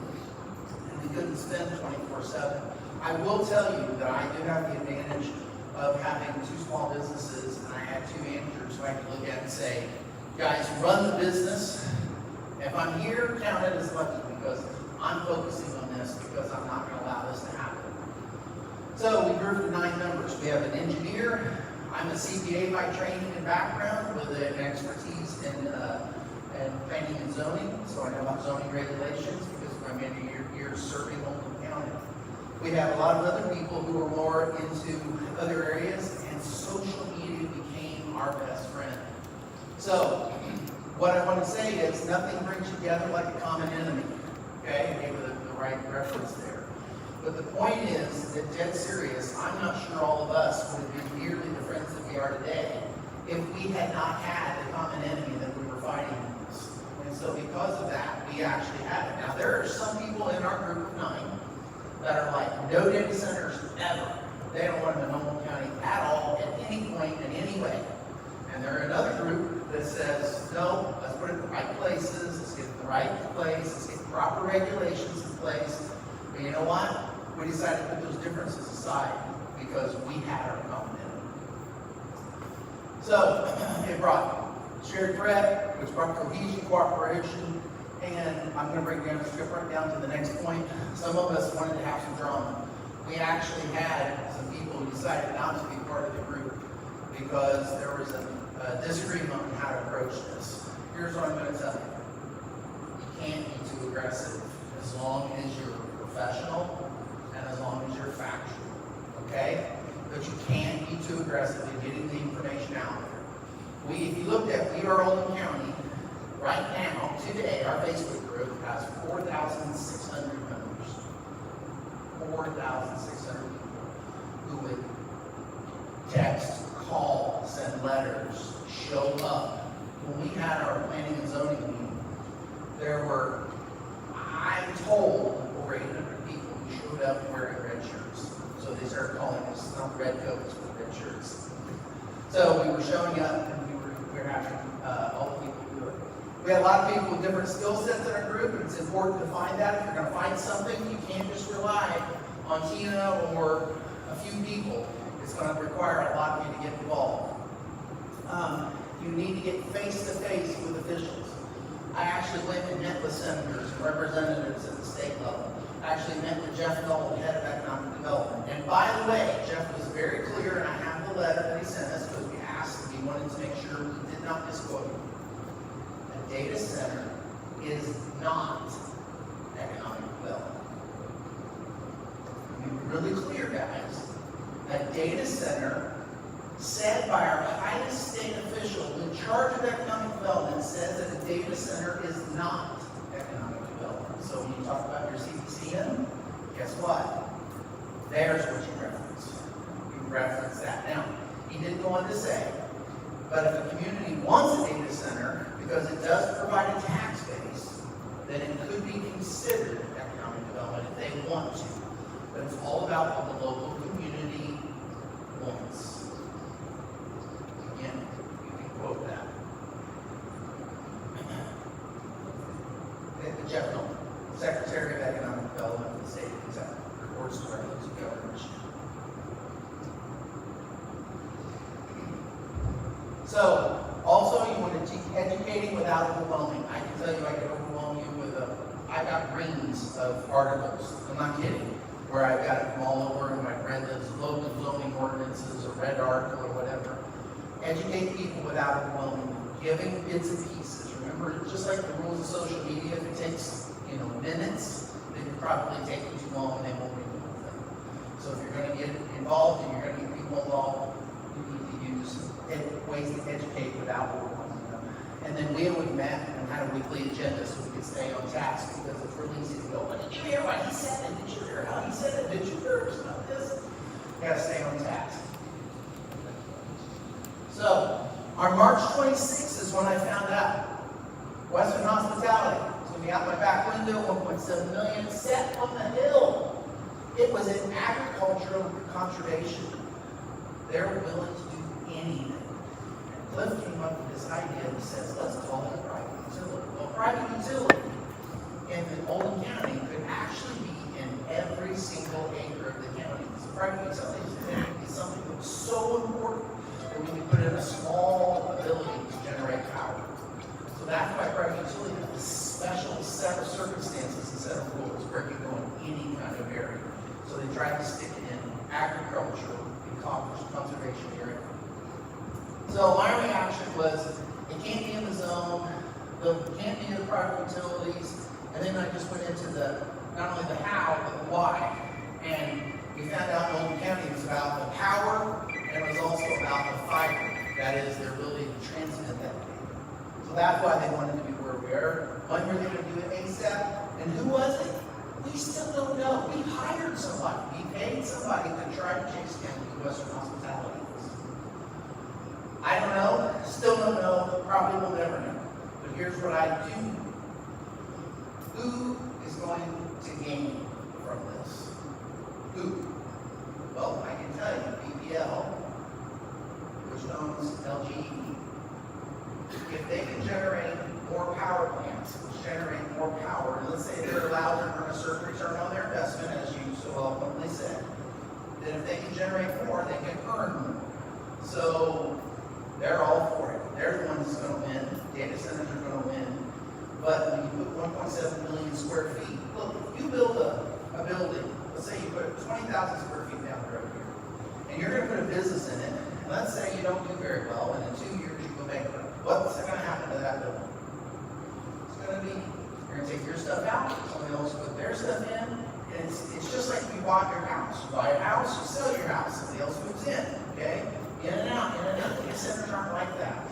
and we couldn't spend 24/7. I will tell you that I do have the advantage of having 2 small businesses, and I had 2 managers who I could look at and say, guys, run the business. If I'm here, count it as lucky because I'm focusing on this because I'm not going to allow this to happen. So we grew to 9 members. We have an engineer. I'm a CPA by training and background with an expertise in planning and zoning. So I know about zoning regulations because I'm many years serving Oakland County. We have a lot of other people who are more into other areas, and social media became our best friend. So what I want to say is nothing brings you together like a common enemy. Okay, I gave the right reference there. But the point is that dead serious, I'm not sure all of us would have been nearly the friends that we are today if we had not had the common enemy that we were fighting against. And so because of that, we actually had it. Now there are some people in our group of 9 that are like, no data centers ever. They don't want them in Oakland County at all, at any point, in any way. And there are another group that says, no, let's put it in the right places, let's get it in the right place, let's get proper regulations in place. But you know what? We decided to put those differences aside because we had our common enemy. So it brought shared threat, which brought cohesion, cooperation, and I'm going to bring down the script right down to the next point. Some of us wanted to have some drama. We actually had some people who decided not to be part of the group because there was a disagreement on how to approach this. Here's what I'm going to tell you. You can't be too aggressive as long as you're professional and as long as you're factual, okay? But you can't be too aggressive in getting the information out there. If you looked at We Are Oakland County, right now, today, our Facebook group has 4,600 members. 4,600 people who would text, call, send letters, show up. When we had our planning and zoning meeting, there were, I'm told, over 800 people who showed up wearing red shirts. they started calling us not red coats, but red shirts. So we were showing up and we were having all the people do it. We had a lot of people with different skill sets in our group, and it's important to find that. If you're going to find something, you can't just rely on Tina or a few people. It's going to require a lot of you to get involved. You need to get face-to-face with officials. I actually went and met with senators and representatives at the state level. I actually met with Jeff Knoll, the head of economic development. And by the way, Jeff was very clear, and I have the letter that he sent us because we asked, we wanted to make sure he did not misquote. A data center is not economic development. To be really clear, guys. A data center said by our highest state official in charge of economic development says that a data center is not economic development. So when you talk about your CPCN, guess what? There's what you reference. You reference that. Now, he did go on to say, but if a community wants a data center because it does provide a tax base, then it could be considered economic development if they want to. But it's all about what the local community wants. Again, you can quote that. Jeff Knoll, Secretary of Economic Development of the state of Kentucky, reports directly to Governor Michigan. So, also you want to keep educating without overwhelming. I can tell you I can overwhelm you with I got reams of articles. I'm not kidding. Where I've got it from all over and I've read the local zoning ordinances or read article or whatever. Educate people without overwhelming them. Giving bits and pieces. Remember, just like the rules of social media, if it takes, minutes, then you're probably taking too long and they won't read the whole thing. So if you're going to get involved and you're going to get people involved, you need to use ways to educate without overwhelming them. And then we met and had a weekly agenda so we could stay on task because it's really easy to go, well, did you hear what he said? And did you hear how he said it? Did you hear about this? You got to stay on task. So, on March 26th is when I found out. Western Hospitality. It's going to be out my back window, 1.7 million, set on the hill. It was in agricultural conservation. They're willing to do anything. And Cliff came up with this idea and says, let's call it a private utility. Well, private utility in Oldham County could actually be in every single acre of the county. So private utility is something that's so important that we can put in a small ability to generate power. So that's why private utility has a special set of circumstances and set of rules where it can go in any kind of area. So they tried to stick it in agriculture and conservation area. So my reaction was, it can't be in the zone, it can't be in the private utilities, and then I just went into not only the how, but the why. And we found out in Oldham County it was about the power, and it was also about the fiber, that is their ability to transmit that data. So that's why they wanted to be where we are. When were they going to do it ASAP? And who was it? We still don't know. We hired somebody. We paid somebody to try to chase down who Western Hospitality was. I don't know. Still don't know. Probably will never know. But here's what I do know. Who is going to gain from this? Who? Well, I can tell you, BPL, which owns LG&E, if they can generate more power plants, which generate more power, and let's say they're allowed to earn a certain return on their investment, as you so eloquently said, then if they can generate more, they can earn more. So they're all for it. They're the ones that's going to win. Data centers are going to win. But when you put 1.7 million square feet, look, if you build a building, let's say you put 20,000 square feet down the road here, and you're going to put a business in it, and let's say you don't do very well, and in 2 years you go bankrupt. What's going to happen to that building? It's going to be, you're going to take your stuff out, somebody else will put their stuff in, and it's just like you bought your house. You buy a house, you sell your house, somebody else moves in, okay? In and out, in and out. Data centers aren't like that.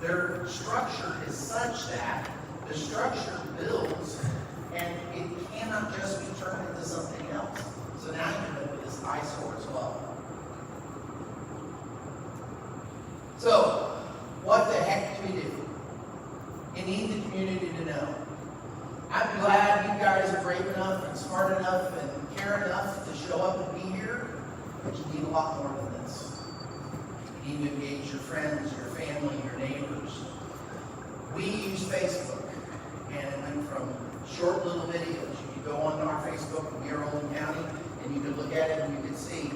Their structure is such that the structure builds, and it cannot just be turned into something else. So now you end up with this eyesore as well. So, what the heck do we do? You need the community to know. I'm glad you guys are brave enough and smart enough and care enough to show up and be here. need a lot more than this. You need to engage your friends, your family, your neighbors. We use Facebook, and it went from short little videos. You could go on our Facebook, we are Oldham County, and you could look at it and you could see,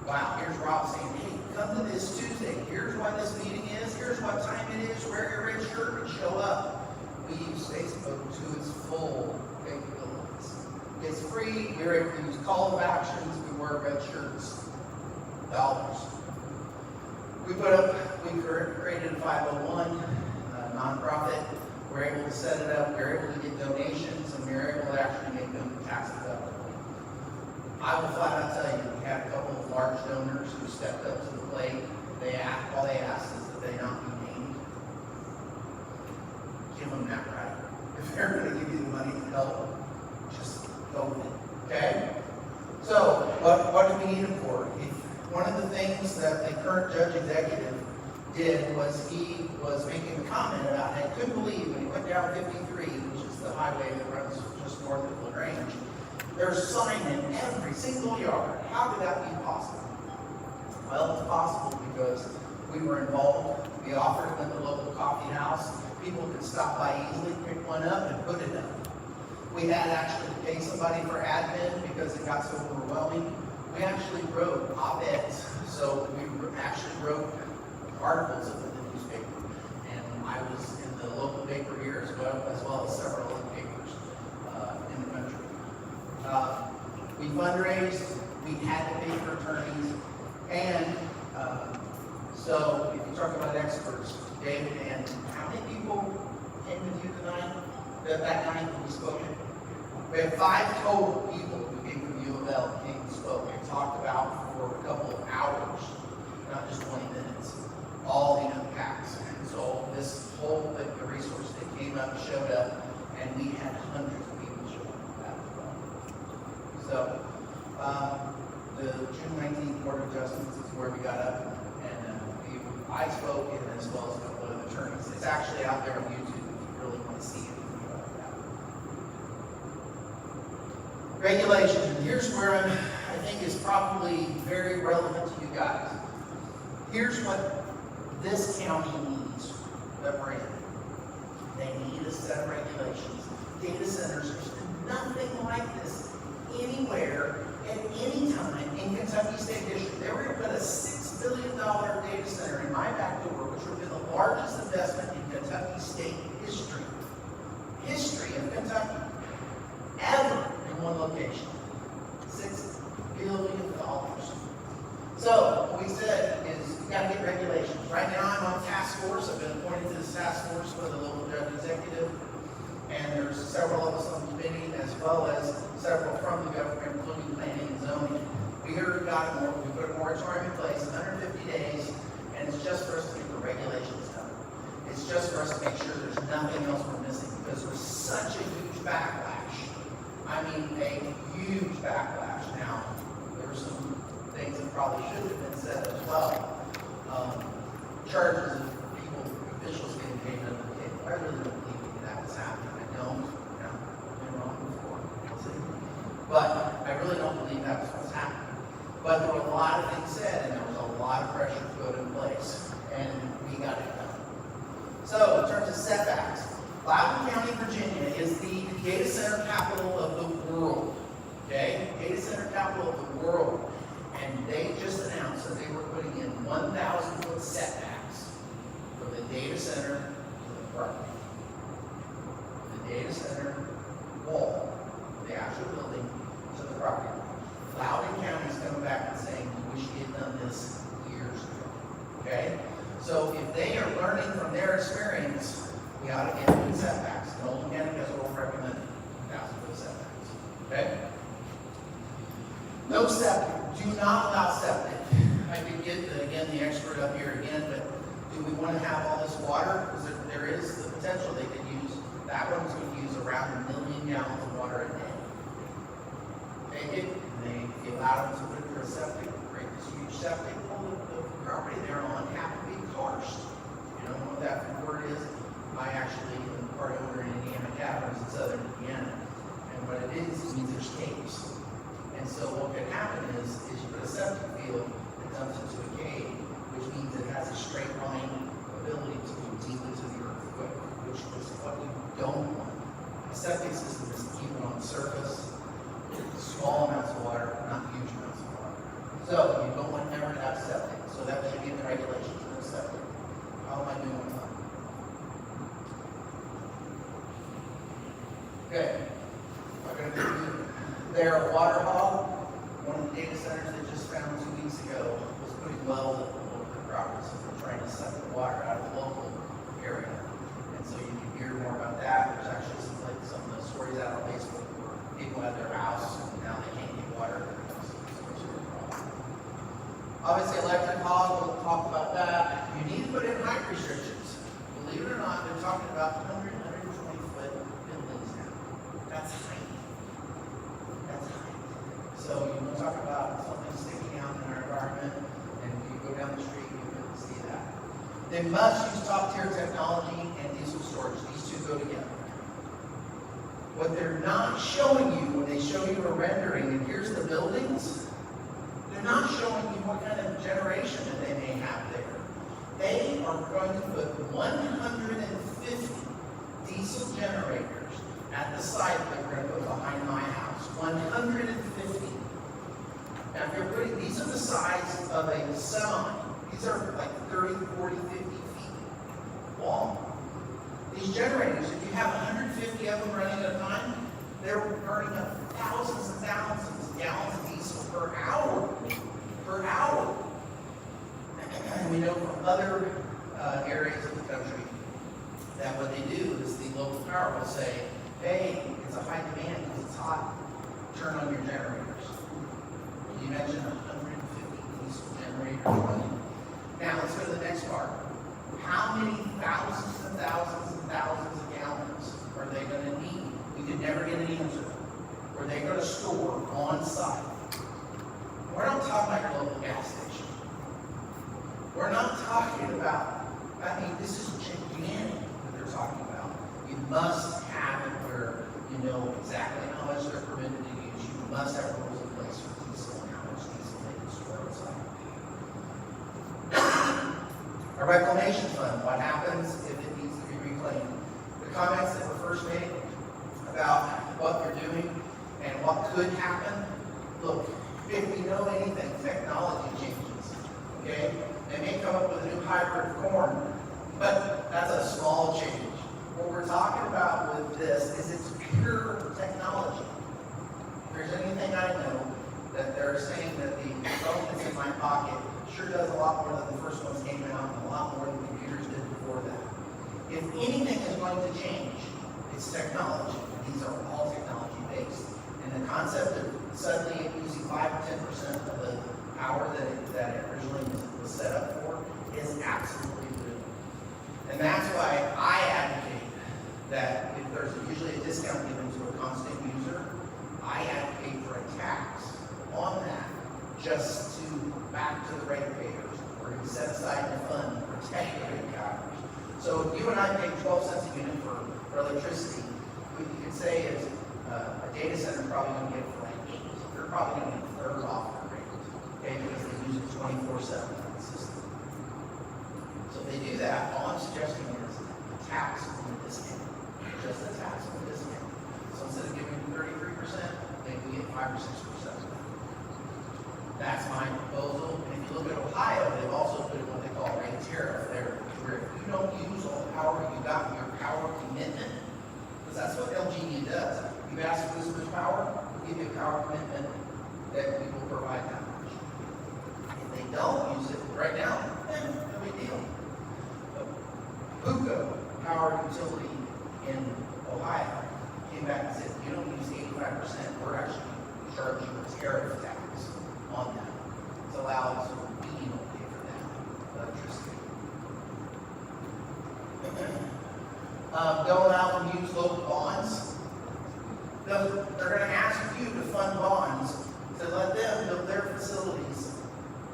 wow, here's Rob saying, hey, come to this Tuesday. Here's what this meeting is. Here's what time it is. Wear your red shirt and show up. We use Facebook to its full capabilities. It's free. We're able to use call to actions. We wear red shirts. Dollars. We created a 501 nonprofit. We're able to set it up. We're able to get donations, and we're able to actually make them tax deductible. I will flat out tell you, we had a couple of large donors who stepped up to the plate. All they asked is that they not be named. Give them that right. If they're going to give you the money to help, just go with it. Okay? So, what do we need them for? One of the things that the current judge executive did was he was making a comment about, I couldn't believe when he went down 53, which is the highway that runs just north of LaGrange, there's a sign in every single yard. How could that be possible? Well, it's possible because we were involved. We offered them at the local coffee house. People could stop by easily, pick one up, and put it up. We had actually to pay somebody for admin because it got so overwhelming. We actually wrote op-eds. So we actually wrote articles in the newspaper. And I was in the local paper here as well as several other papers in the country. We fundraised, we had to pay for attorneys, and so if you talk about experts, David, and how many people came with you tonight? That night when we spoke? We had 5 total people who came from U of L, came and spoke, and talked about for a couple of hours, not just 20 minutes, all the impacts. And so this whole the resource that came up, showed up, and we had hundreds of people show up for that as well. So, the June 19th Board of Adjustments is where we got up, and I spoke, and as well as a couple of attorneys. It's actually out there on YouTube if you really want to see it. Regulations, and here's where I think is probably very relevant to you guys. Here's what this county needs that we're in. They need a set of regulations. Data centers, there's nothing like this anywhere at any time in Kentucky State District. They were going to put a $6 billion data center in my back door, which would be the largest investment in Kentucky State history. History of Kentucky. Ever in one location. $6 billion. So, what we said is, we got to get regulations. Right now, I'm on task force. I've been appointed to this task force for the local judge executive. And there's several of us on the committee, as well as several from the government, including planning and zoning. We put a moratorium in place, 150 days, and it's just for us to get the regulations done. It's just for us to make sure there's nothing else we're missing, because there's such a huge backlash. I mean, a huge backlash. Now, there were some things that probably should have been said as well. Charges of officials getting paid under the table. I really don't believe that was happening. I don't. I've been wrong before. We'll see. But I really don't believe that was what's happening. But there were a lot of things said, and there was a lot of pressure put in place, and we got it done. So, in terms of setbacks, Loudoun County, Virginia is the data center capital of the world. Okay? Data center capital of the world. And they just announced that they were putting in 1,000-foot setbacks from the data center to the property. The data center wall, the actual building, to the property. Loudoun County is coming back and saying, we wish we had done this years ago. Okay? So if they are learning from their experience, we ought to get good setbacks. And Oldham County has what we're recommending, 1,000-foot setbacks. Okay? No septic. Do not allow septic. I could get, again, the expert up here again, but do we want to have all this water? Because there is the potential they could use, that one's going to use around 1 million gallons of water a day. Take it, and they allow them to put it through a septic, create this huge septic. Well, the property they're on have to be karst. You don't know what that word is? I actually am part owner in Indiana Caverns in southern Indiana. And what it is, it means there's caves. And so what could happen is you put a septic field, straight line ability to go deep into the earth, which was what we don't want. A septic system is to keep it on the surface, small amounts of water, not huge amounts of water. So you don't want ever to have septic. So that should be in the regulations for the septic. How am I doing with that? Okay. I'm going to do their water hall. One of the data centers they just found 2 weeks ago was putting wells at the local property, so they're trying to suck the water out of the local area. And so you can hear more about that. There's actually some of the stories out on Facebook where people had their house and now they can't get water. Obviously, electric hog, we'll talk about that. You need to put in height restrictions. Believe it or not, they're talking about 100, 120 foot buildings now. That's height. That's height. So you want to talk about something sticking out in our environment, and if you go down the street, you can see that. They must use top-tier technology and diesel storage. These two go together. What they're not showing you when they show you a rendering, and here's the buildings, they're not showing you what kind of generation that they may have there. They are going to put 150 diesel generators at the site that we're going to put behind my house. 150. Now, if you're putting, these are the size of a semi. These are like 30, 40, 50 feet long. These generators, if you have 150 of them running at a time, they're burning up thousands and thousands of gallons of diesel per hour. Per hour. And we know from other areas of the country that what they do is the local power will say, hey, it's a high demand because it's hot, turn on your generators. You mentioned 150 diesel generators running. Now let's go to the next part. How many thousands and thousands and thousands of gallons are they going to need? We could never get an answer. Were they going to store on site? We're not talking about your local gas station. We're not talking about, I mean, this is gigantic that they're talking about. You must have it where you know exactly how much they're permitted to use. You must have rules in place for diesel and how much diesel they can store on site. A reclamation fund, what happens if it needs to be reclaimed? The comments that were first made about what they're doing and what could happen, look, if we know anything, technology changes, okay? They may come up with a new hybrid of corn, but that's a small change. What we're talking about with this is it's pure technology. If there's anything I know that they're saying that the phone that's in my pocket sure does a lot more than the first ones came out and a lot more than computers did before that. If anything is going to change, it's technology. These are all technology based. And the concept of suddenly using 5 or 10% of the power that it originally was set up for is absolutely real. And that's why I advocate that if there's usually a discount given to a constant user, I advocate for a tax on that just to back to the ratepayers, or to set aside a fund to protect the rate covers. So if you and I pay 12 cents a unit for electricity, what you could say is a data center is probably going to get it for like 8. They're probably going to get a third off their rate, okay, because they use it 24/7 on the system. So if they do that, all I'm suggesting is a tax on the discount, just a tax on the discount. So instead of giving 33%, maybe we get 5 or 6%. That's my proposal. And if you look at Ohio, they've also put in what they call rate tariff there, where if you don't use all the power you got in your power commitment, because that's what LG&E does. You've asked for this much power, we'll give you a power commitment that we will provide that much. If they don't use it right now, then no big deal. PUCO, power utility in Ohio, came back and said, if you don't use 85%, we're actually charging a tariff tax on that. It's allowed, so we don't pay for that electricity. Don't allow them to use local bonds. They're going to ask you to fund bonds to let them build their facilities.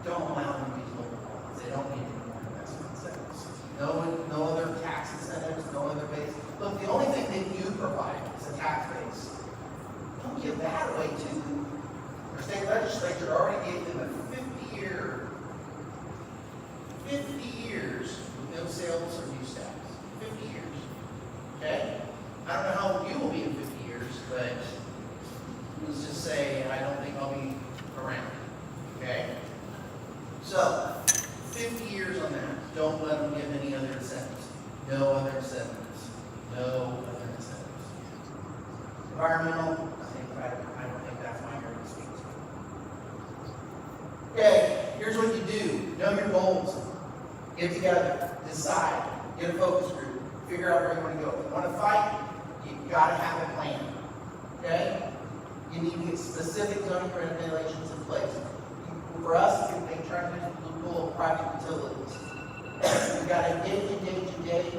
Don't allow them to use local bonds. They don't need any more investment incentives. No other tax incentives, no other base. Look, the only thing that you provide is a tax base. Don't give that away too. The state legislature already gave them a 50 years So, 50 years on that, don't let them give any other incentives. No other incentives. No other incentives. Environmental, I don't think that's my area to speak to. Okay, here's what you do. Know your goals. Get together, decide, get a focus group, figure out where you want to go. If you want to fight, you gotta have a plan. Okay? You need to get specific zoning regulations in place. For us, they try to use the loophole of private utilities. You gotta engage.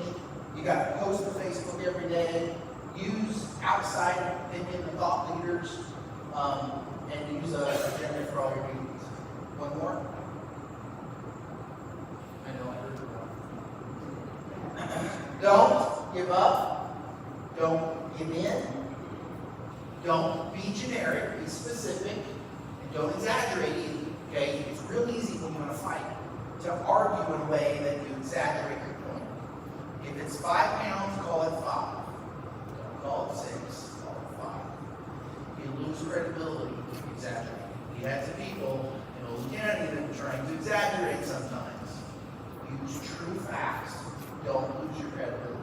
You gotta post to Facebook every day. Use outside opinion and thought leaders, and use an agenda for all your meetings. One more? I know I heard it. Don't give up. Don't give in. Don't be generic. Be specific. And don't exaggerate either. Okay? It's real easy when you want to fight to argue in a way that you exaggerate your point. If it's 5 pounds, call it 5. Don't call it 6. Call it 5. You lose credibility if you exaggerate. We had some people in Old County that were trying to exaggerate sometimes. Use true facts. Don't lose your credibility.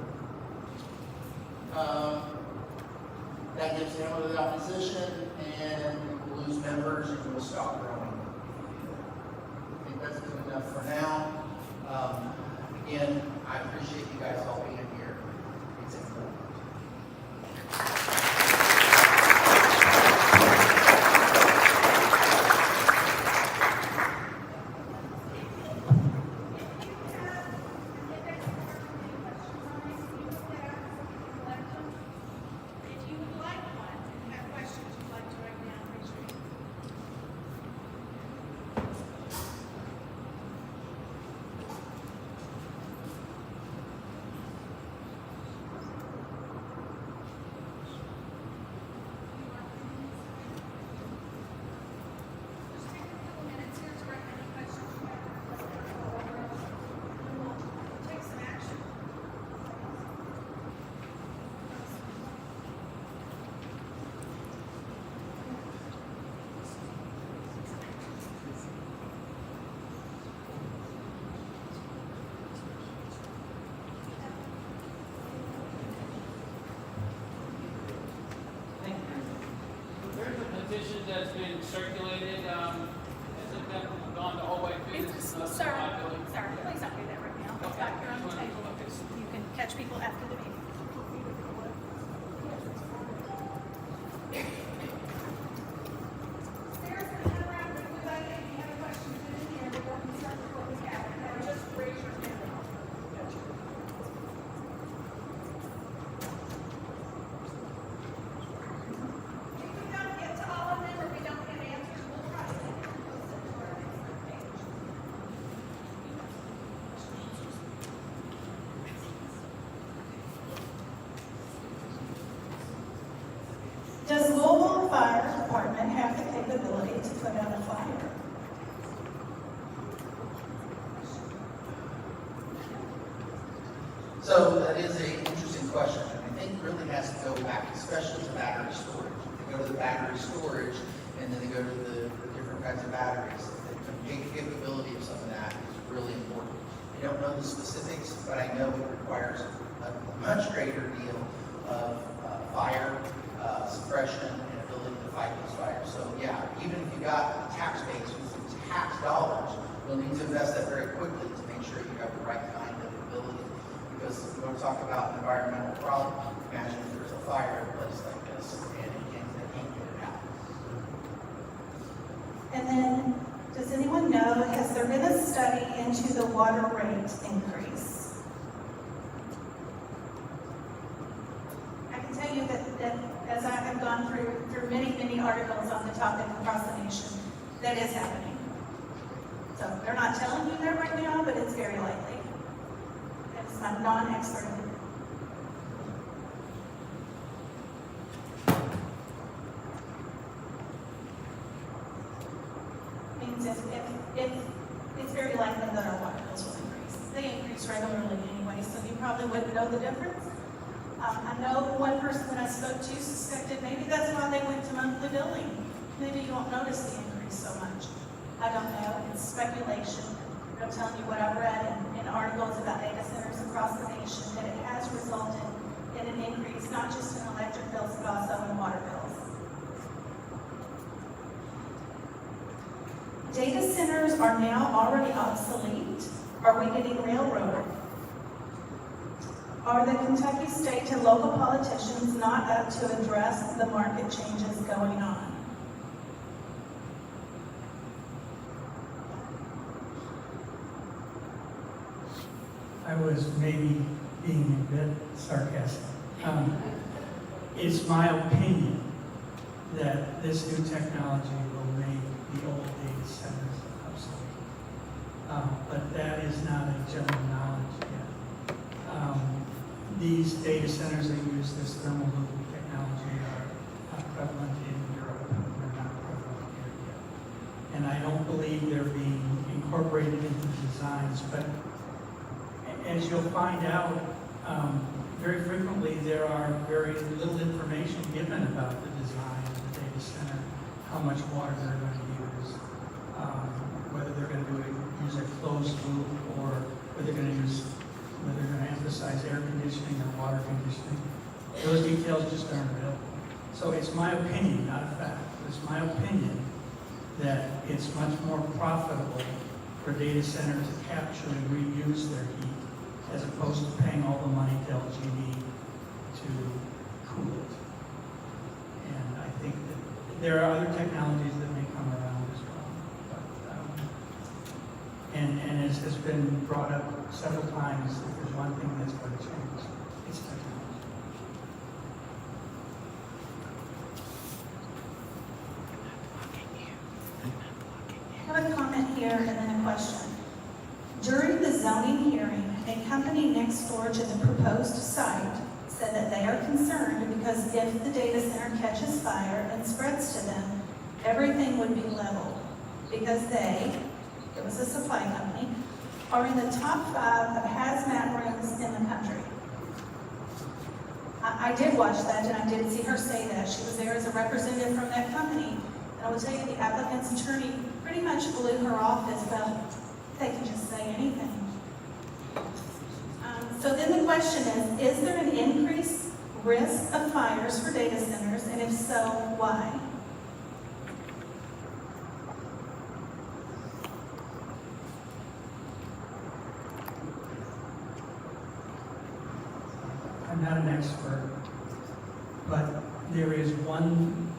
That gives them the opposition, and we will lose members, and we'll stop growing. I think that's good enough for now. Again, I appreciate you guys all being here. It's important. Petition that's been circulated, has it been gone the whole way through? This is not Sir, liability. please don't do that right now. It's back here on the table. You can catch people after the meeting. Does Louisville Fire Department have the capability to put out a fire? So that is an interesting question, and I think really has to go back, especially to battery storage. They go to the battery storage, and then they go to the different kinds of batteries. The capability of some of that is really important. I don't know the specifics, but I know it requires a much greater deal of fire suppression and ability to fight those fires. So yeah, even if you got tax base with tax dollars, you'll need to invest that very quickly to make sure you have the right kind of ability. Because if we want to talk about an environmental problem, imagine if there's a fire in a place like this and they can't get it out. And then, does anyone know, has there been a study into the water rate increase? I can tell you that as I have gone through many articles on the topic across the nation, that is happening. So they're not telling you that right now, but it's very likely. It's my non-expert opinion. Means if it's very likely that our water bills will increase. They increase regularly anyway, so you probably wouldn't know the difference. I know one person that I spoke to suspected maybe that's why they went to monthly billing. Maybe you won't notice the increase so much. I don't know. It's speculation, but I'm telling you what I've read in articles about data centers across the nation, that it has resulted in an increase, not just in electric bills, but also in water bills. Data centers are now already obsolete. Are we getting railroaded? Are the Kentucky state and local politicians not up to address the market changes going on? I was maybe being a bit sarcastic. It's my opinion that this new technology will make the old data centers obsolete. But that is not a general knowledge yet. These data centers that use this thermal looping technology are prevalent in Europe. They're not prevalent here yet. And I don't believe they're being incorporated into the designs, but as you'll find out, very frequently there are very little information given about the design of the data center, how much water they're going to use, whether they're going to use a closed loop, or whether they're going to emphasize air conditioning or water conditioning. Those details just aren't available. So it's my opinion, not a fact, it's my opinion that it's much more profitable for data centers to capture and reuse their heat, as opposed to paying all the money to LG&E to cool it. And I think that there are other technologies that may come around as well. But, and as has been brought up several times, if there's one thing that's going to change, it's technology. I have a comment here and then a question. During the zoning hearing, a company next door to the proposed site said that they are concerned because if the data center catches fire and spreads to them, everything would be leveled because it was a supply company, are in the top 5 of hazmat rooms in the country. I did watch that and I did see her say that. She was there as a representative from that company. And I will tell you, the applicant's attorney pretty much blew her off as well. They can just say anything. So then the question is there an increased risk of fires for data centers? And if so, why? I'm not an expert, but there is one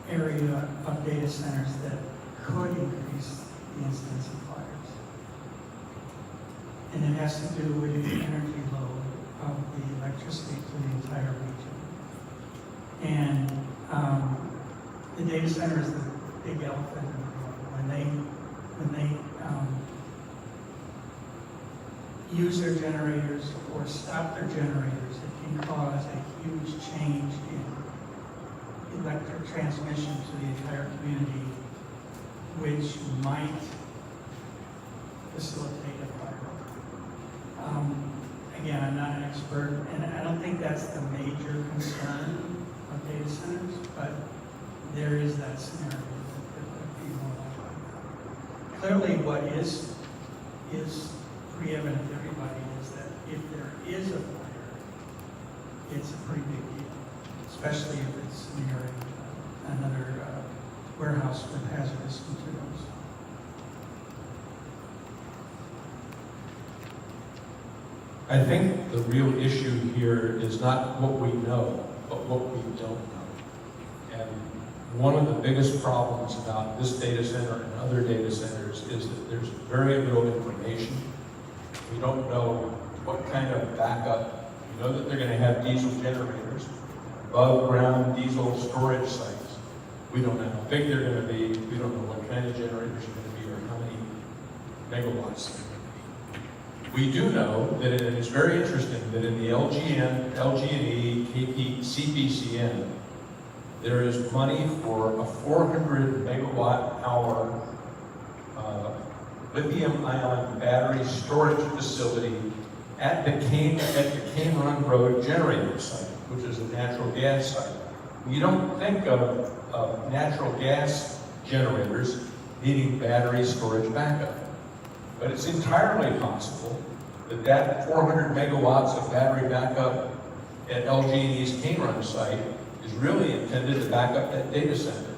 area of data centers that could increase the incidence of fires. And it has to do with the energy load of the electricity to the entire region. And the data center is the big elephant in the room. When they use their generators or stop their generators, it can cause a huge change in electric transmission to the entire community, which might facilitate a fire. Again, I'm not an expert, and I don't think that's the major concern of data centers, but there is that scenario that could be more likely. Clearly, what is pre-evident to everybody is that if there is a fire, it's a pretty big deal, especially if it's near another warehouse with hazardous materials. I think the real issue here is not what we know, but what we don't know. And one of the biggest problems about this data center and other data centers is that there's very little information. We don't know what kind of backup. We know that they're going to have diesel generators, above ground diesel storage sites. We don't know how big they're going to be. We don't know what kind of generators are going to be or how many megawatts they're going to be. We do know that it is very interesting that in the LG&E-KU CPCN, there is money for a 400 megawatt hour lithium-ion battery storage facility at the Cane Run Road generator site, which is a natural gas site. You don't think of natural gas generators needing battery storage backup. But it's entirely possible that that 400 megawatts of battery backup at LG&E's Cane site is really intended to back up that data center.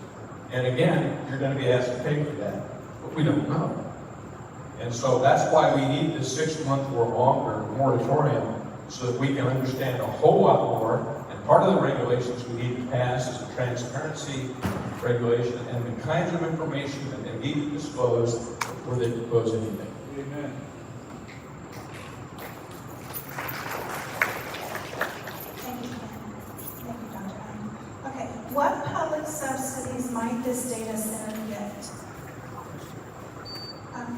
And again, you're going to be asked to pay for that, but we don't know. And so that's why we need this 6-month or longer moratorium, so that we can understand a whole lot more. And part of the regulations we need to pass is a transparency regulation and the kinds of information that they need to disclose before they propose anything. Amen. Thank you, Ken. Thank you, Dr. Allen. Okay, what public subsidies might this data center get?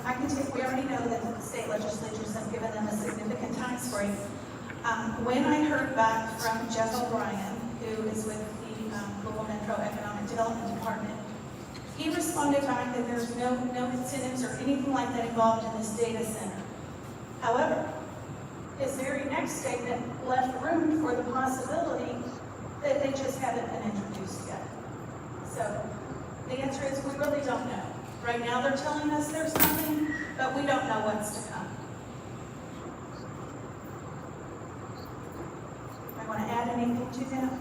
I can take, we already know that the state legislatures have given them a significant tax break. When I heard back from Jeff O'Brien, who is with the Louisville Metro Economic Development Department, he responded back that there's no incentives or anything like that involved in this data center. However, his very next statement left room for the possibility that they just haven't been introduced yet. So the answer is we really don't know. Right now they're telling us there's nothing, but we don't know what's to come. I want to add anything to that?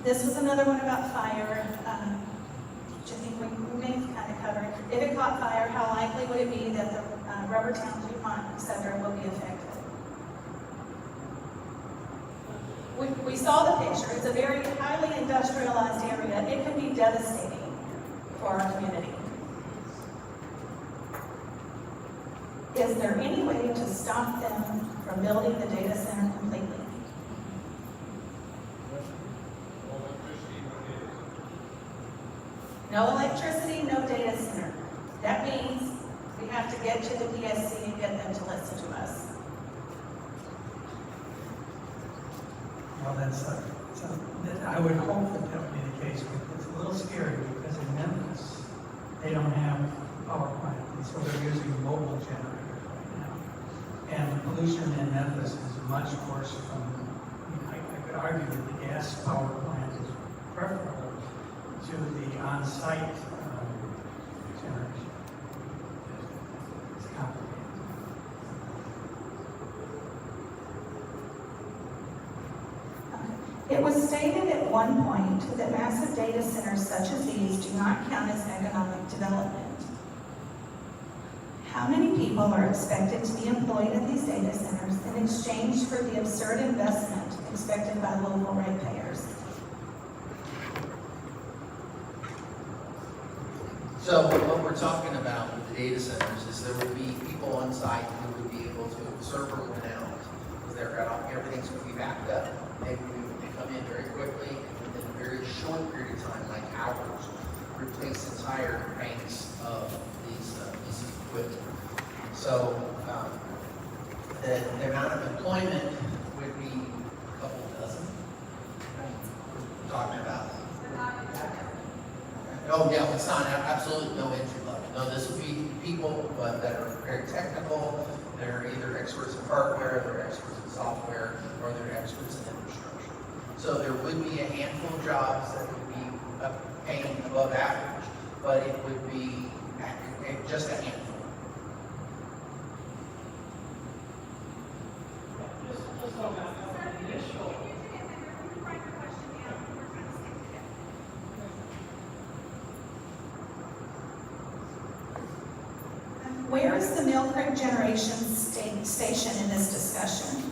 This was another one about fire, which I think we may have kind of covered. If it caught fire, how likely would it be that the rubber town, DuPont, et cetera, will be affected? We saw the picture. It's a very highly industrialized area. It could be devastating for our community. Is there any way to stop them from building the data center completely? No electricity, no data center. That means we have to get to the PSC and get them to listen to us. Well, I would hope that would be the case, but it's a little scary because in Memphis, they don't have a power plant, and so they're using mobile generators right now. And the pollution in Memphis is much worse from, I could argue that the gas power plant is preferable to the on-site generation. It's complicated. It was stated at one point that massive data centers such as these do not count as economic development. How many people are expected to be employed at these data centers in exchange for the absurd investment expected by local ratepayers? So what we're talking about with the data centers is there would be people on site who would be able to, if the server went out, because everything's going to be backed up. They would come in very quickly and within a very short period of time, like hours, replace entire banks of these pieces of equipment. So the amount of employment would be a couple dozen. We're talking about. Oh, yeah, it's not, absolutely no entry level. No, this would be people that are very technical. They're either experts in hardware, they're experts in software, or they're experts in infrastructure. So there would be a handful of jobs that would be paying above average, but it would be just a handful. Where is the Mill Creek Generation Station in this discussion?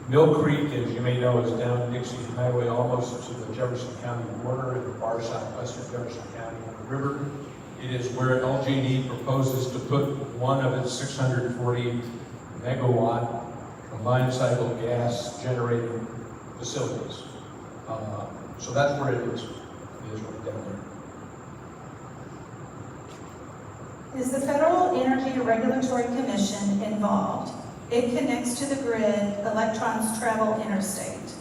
Mill Creek, as you may know, is down Dixie Highway almost to the Jefferson County border in the far southwest of Jefferson County on the river. It is where LG&E proposes to put one of its 640 megawatt combined cycle gas generating facilities. So that's where it is. It is right down there. Is the Federal Energy Regulatory Commission involved? It connects to the grid, electrons travel interstate.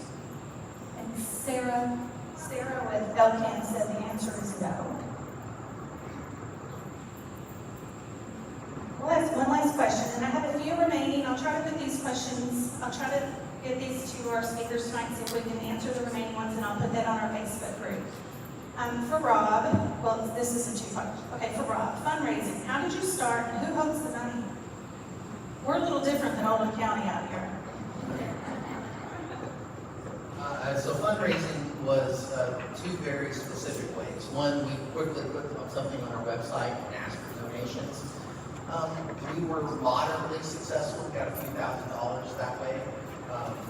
And Sarah with LCAN said the answer is no. One last question, and I have a few remaining I'll try to put these questions, I'll try to get these to our speakers tonight, see if we can answer the remaining ones, and I'll put that on our Facebook group. For Rob, well, this is a two-part. Okay, for Rob, fundraising. How did you start, and who holds the money? We're a little different than Oldham County out here. So fundraising was two very specific ways. One, we quickly put something on our website and asked for donations. We were moderately successful, got a few $1,000s that way,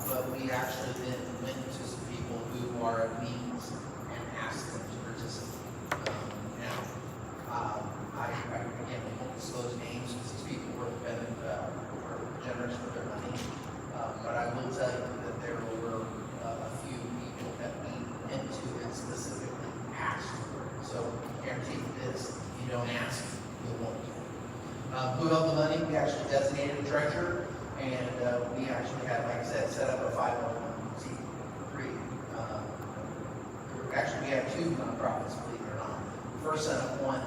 but we actually then went to some people who are at means and asked them to participate. Again, we won't disclose names because these people were generous with their money, but I will tell you that there were a few people that we went to and specifically asked for it. So guarantee you this, if you don't ask, you won't. Who held the money? We actually designated a treasurer, and we actually had, like I said, set up a 501c3. Actually, we had two nonprofits, believe it or not. We first set up one,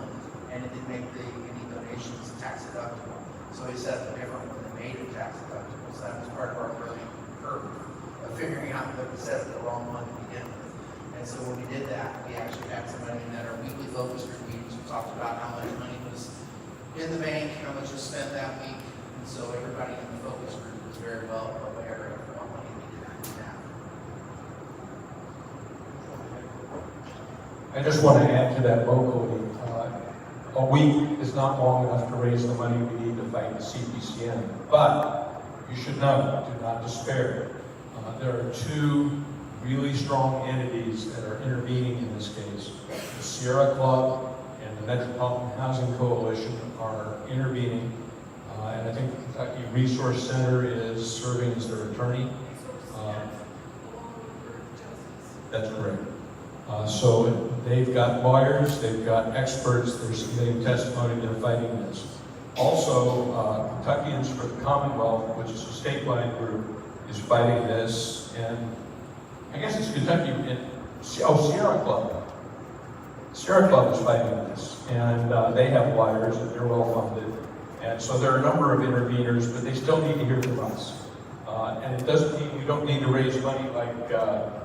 and it didn't make any donations tax deductible. So we set up a different one that made it tax deductible. So that was part of our learning curve of figuring out that we set up the wrong one to begin with. And so when we did that, we actually had somebody in our weekly focus group meetings who talked about how much money was in the bank, how much was spent that week. And so everybody in the focus group was very well aware of what money we did have. I just want to add to that locally. A week is not long enough to raise the money we need to fight the CPCN. But you should know, do not despair. There are two really strong entities that are intervening in this case. The Sierra Club and the Metropolitan Housing Coalition are intervening. And I think the Kentucky Resource Center is serving as their attorney. That's correct. So they've got lawyers, they've got experts, they're submitting testimony, they're fighting this. Also, Kentuckians for the Commonwealth, which is a statewide group, is fighting this, and I guess it's Kentucky, Sierra Club. Sierra Club is fighting this, and they have lawyers, and they're well funded. And so there are a number of interveners, but they still need to hear from us. And it doesn't mean we don't need to raise money like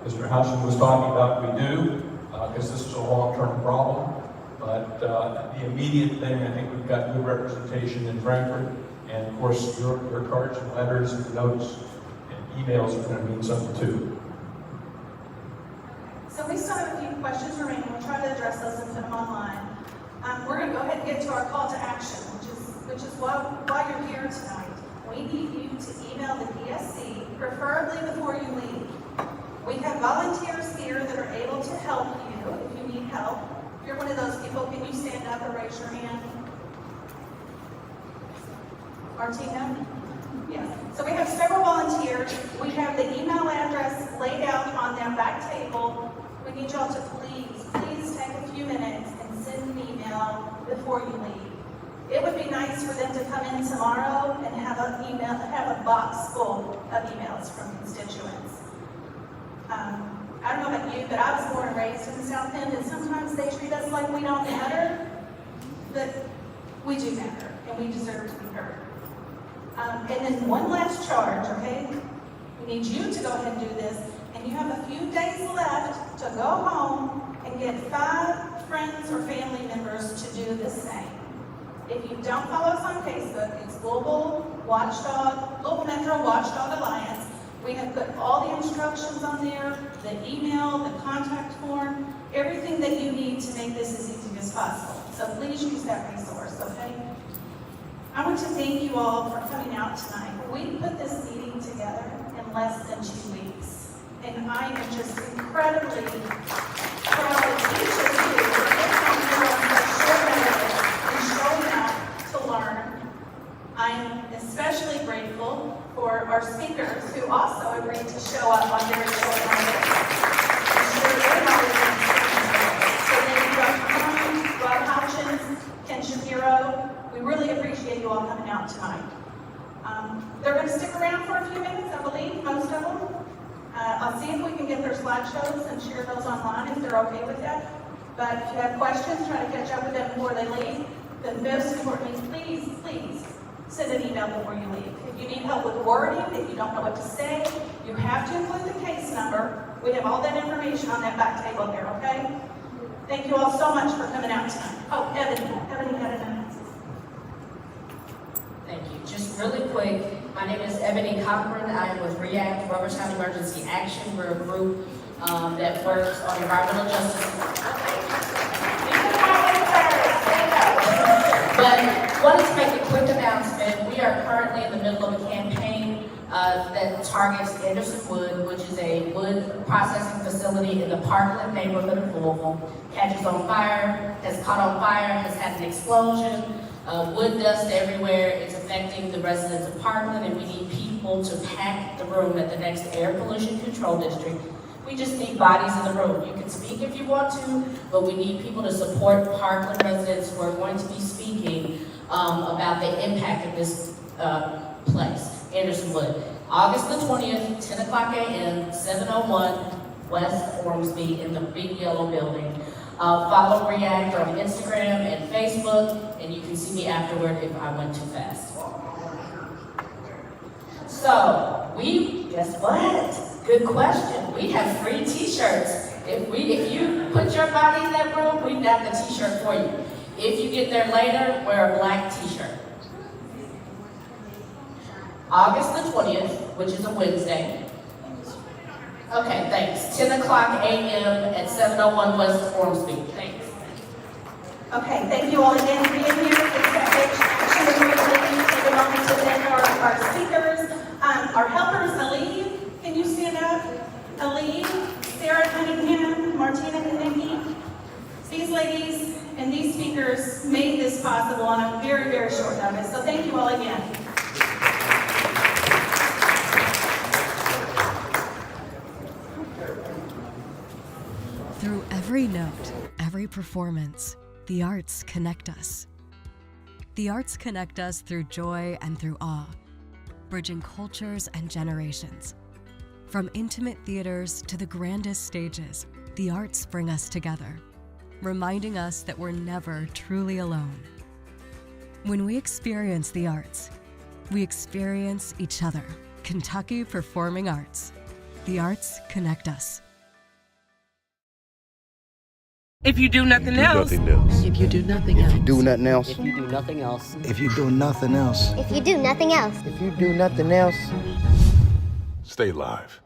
Mr. Housen was talking about. We do, because this is a long-term problem. But the immediate thing, I think we've got good representation in Frankfurt. And of course, your cards and letters and notes and emails are going to mean something too. So we still have a few questions remaining. We'll try to address those and put them online. We're going to go ahead and get to our call to action, which is why you're here tonight. We need you to email the PSC, preferably before you leave. We have volunteers here that are able to help you if you need help. If you're one of those people, can you stand up or raise your hand? Martina? Yes. So we have several volunteers. We have the email address laid out on that back table. We need y'all to please take a few minutes and send an email before you leave. It would be nice for them to come in tomorrow and have a box full of emails from constituents. I don't know about you, but I was born and raised in the South End, and sometimes they treat us like we don't matter, but we do matter, and we deserve to be heard. And then one last charge, okay? We need you to go ahead and do this, and you have a few days left to go home and get 5 friends or family members to do the same. If you don't follow us on Facebook, it's Global Metro Watchdog Alliance. We have put all the instructions on there, the email, the contact form, everything that you need to make this as easy as possible. So please use that resource, okay? I want to thank you all for coming out tonight. We put this meeting together in less than 2 weeks. And I am just incredibly proud of each of you for getting here on such short notice and showing up to learn. I am especially grateful for our speakers who also agreed to show up on very short notice. I'm sure they're not even so thank you, Dr. Conley, Rob Houchins, Ken Shapiro. We really appreciate you all coming out tonight. They're going to stick around for a few minutes, I believe, most of them. I'll see if we can get their slideshows and share those online if they're okay with that. But if you have questions, try to catch up with them before they leave. But most importantly, please send an email before you leave. If you need help with wording, if you don't know what to say, you have to include the case number. We have all that information on that back table there, okay? Thank you all so much for coming out tonight. Oh, Ebony had an announcement. Thank you. Just really quick, my name is Ebony Cochran. I am with REACT, Rubbertown Emergency Action. We're a group that works on environmental justice. But wanted to make a quick announcement. We are currently in the middle of a campaign that targets Anderson Wood, which is a wood processing facility in the Parkland neighborhood of Louisville. Catches on fire, has caught on fire, has had an explosion. Wood dust everywhere. It's affecting the residents of Parkland, and we need people to pack the room at the next air pollution control district. We just need bodies in the room. You can speak if you want to, but we need people to support Parkland residents who are going to be speaking about the impact of this place, Anderson Wood. August the 20th, 10 o'clock a.m., 701 West Ormsby in the big yellow building. Follow REACT on Instagram and Facebook, and you can see me afterward if I went too fast. So, guess what? Good question. We have free t-shirts. If you put your body in that room, we've got the t-shirt for you. If you get there later, wear a black t-shirt. August the 20th, which is a Wednesday. Okay, thanks. 10 o'clock a.m. at 701 West Ormsby. Thanks. Okay, thank you all again for being here. It's that action. We're going to take a moment to thank our speakers, our helpers, Ali. Can you stand up? Ali, Sarah Cunningham, Martina Kanicki. These ladies and these speakers made this possible on a very, very short notice. So thank you all again. Through every note, every performance, the arts connect us. The arts connect us through joy and through awe, bridging cultures and generations. From intimate theaters to the grandest stages, the arts bring us together, reminding us that we're never truly alone. When we experience the arts, we experience each other. Kentucky Performing Arts. The arts connect us. If you do nothing else. If you do nothing else. If you do nothing else. If you do nothing else. If you do nothing else. If you do nothing else. If you do nothing else. Stay live.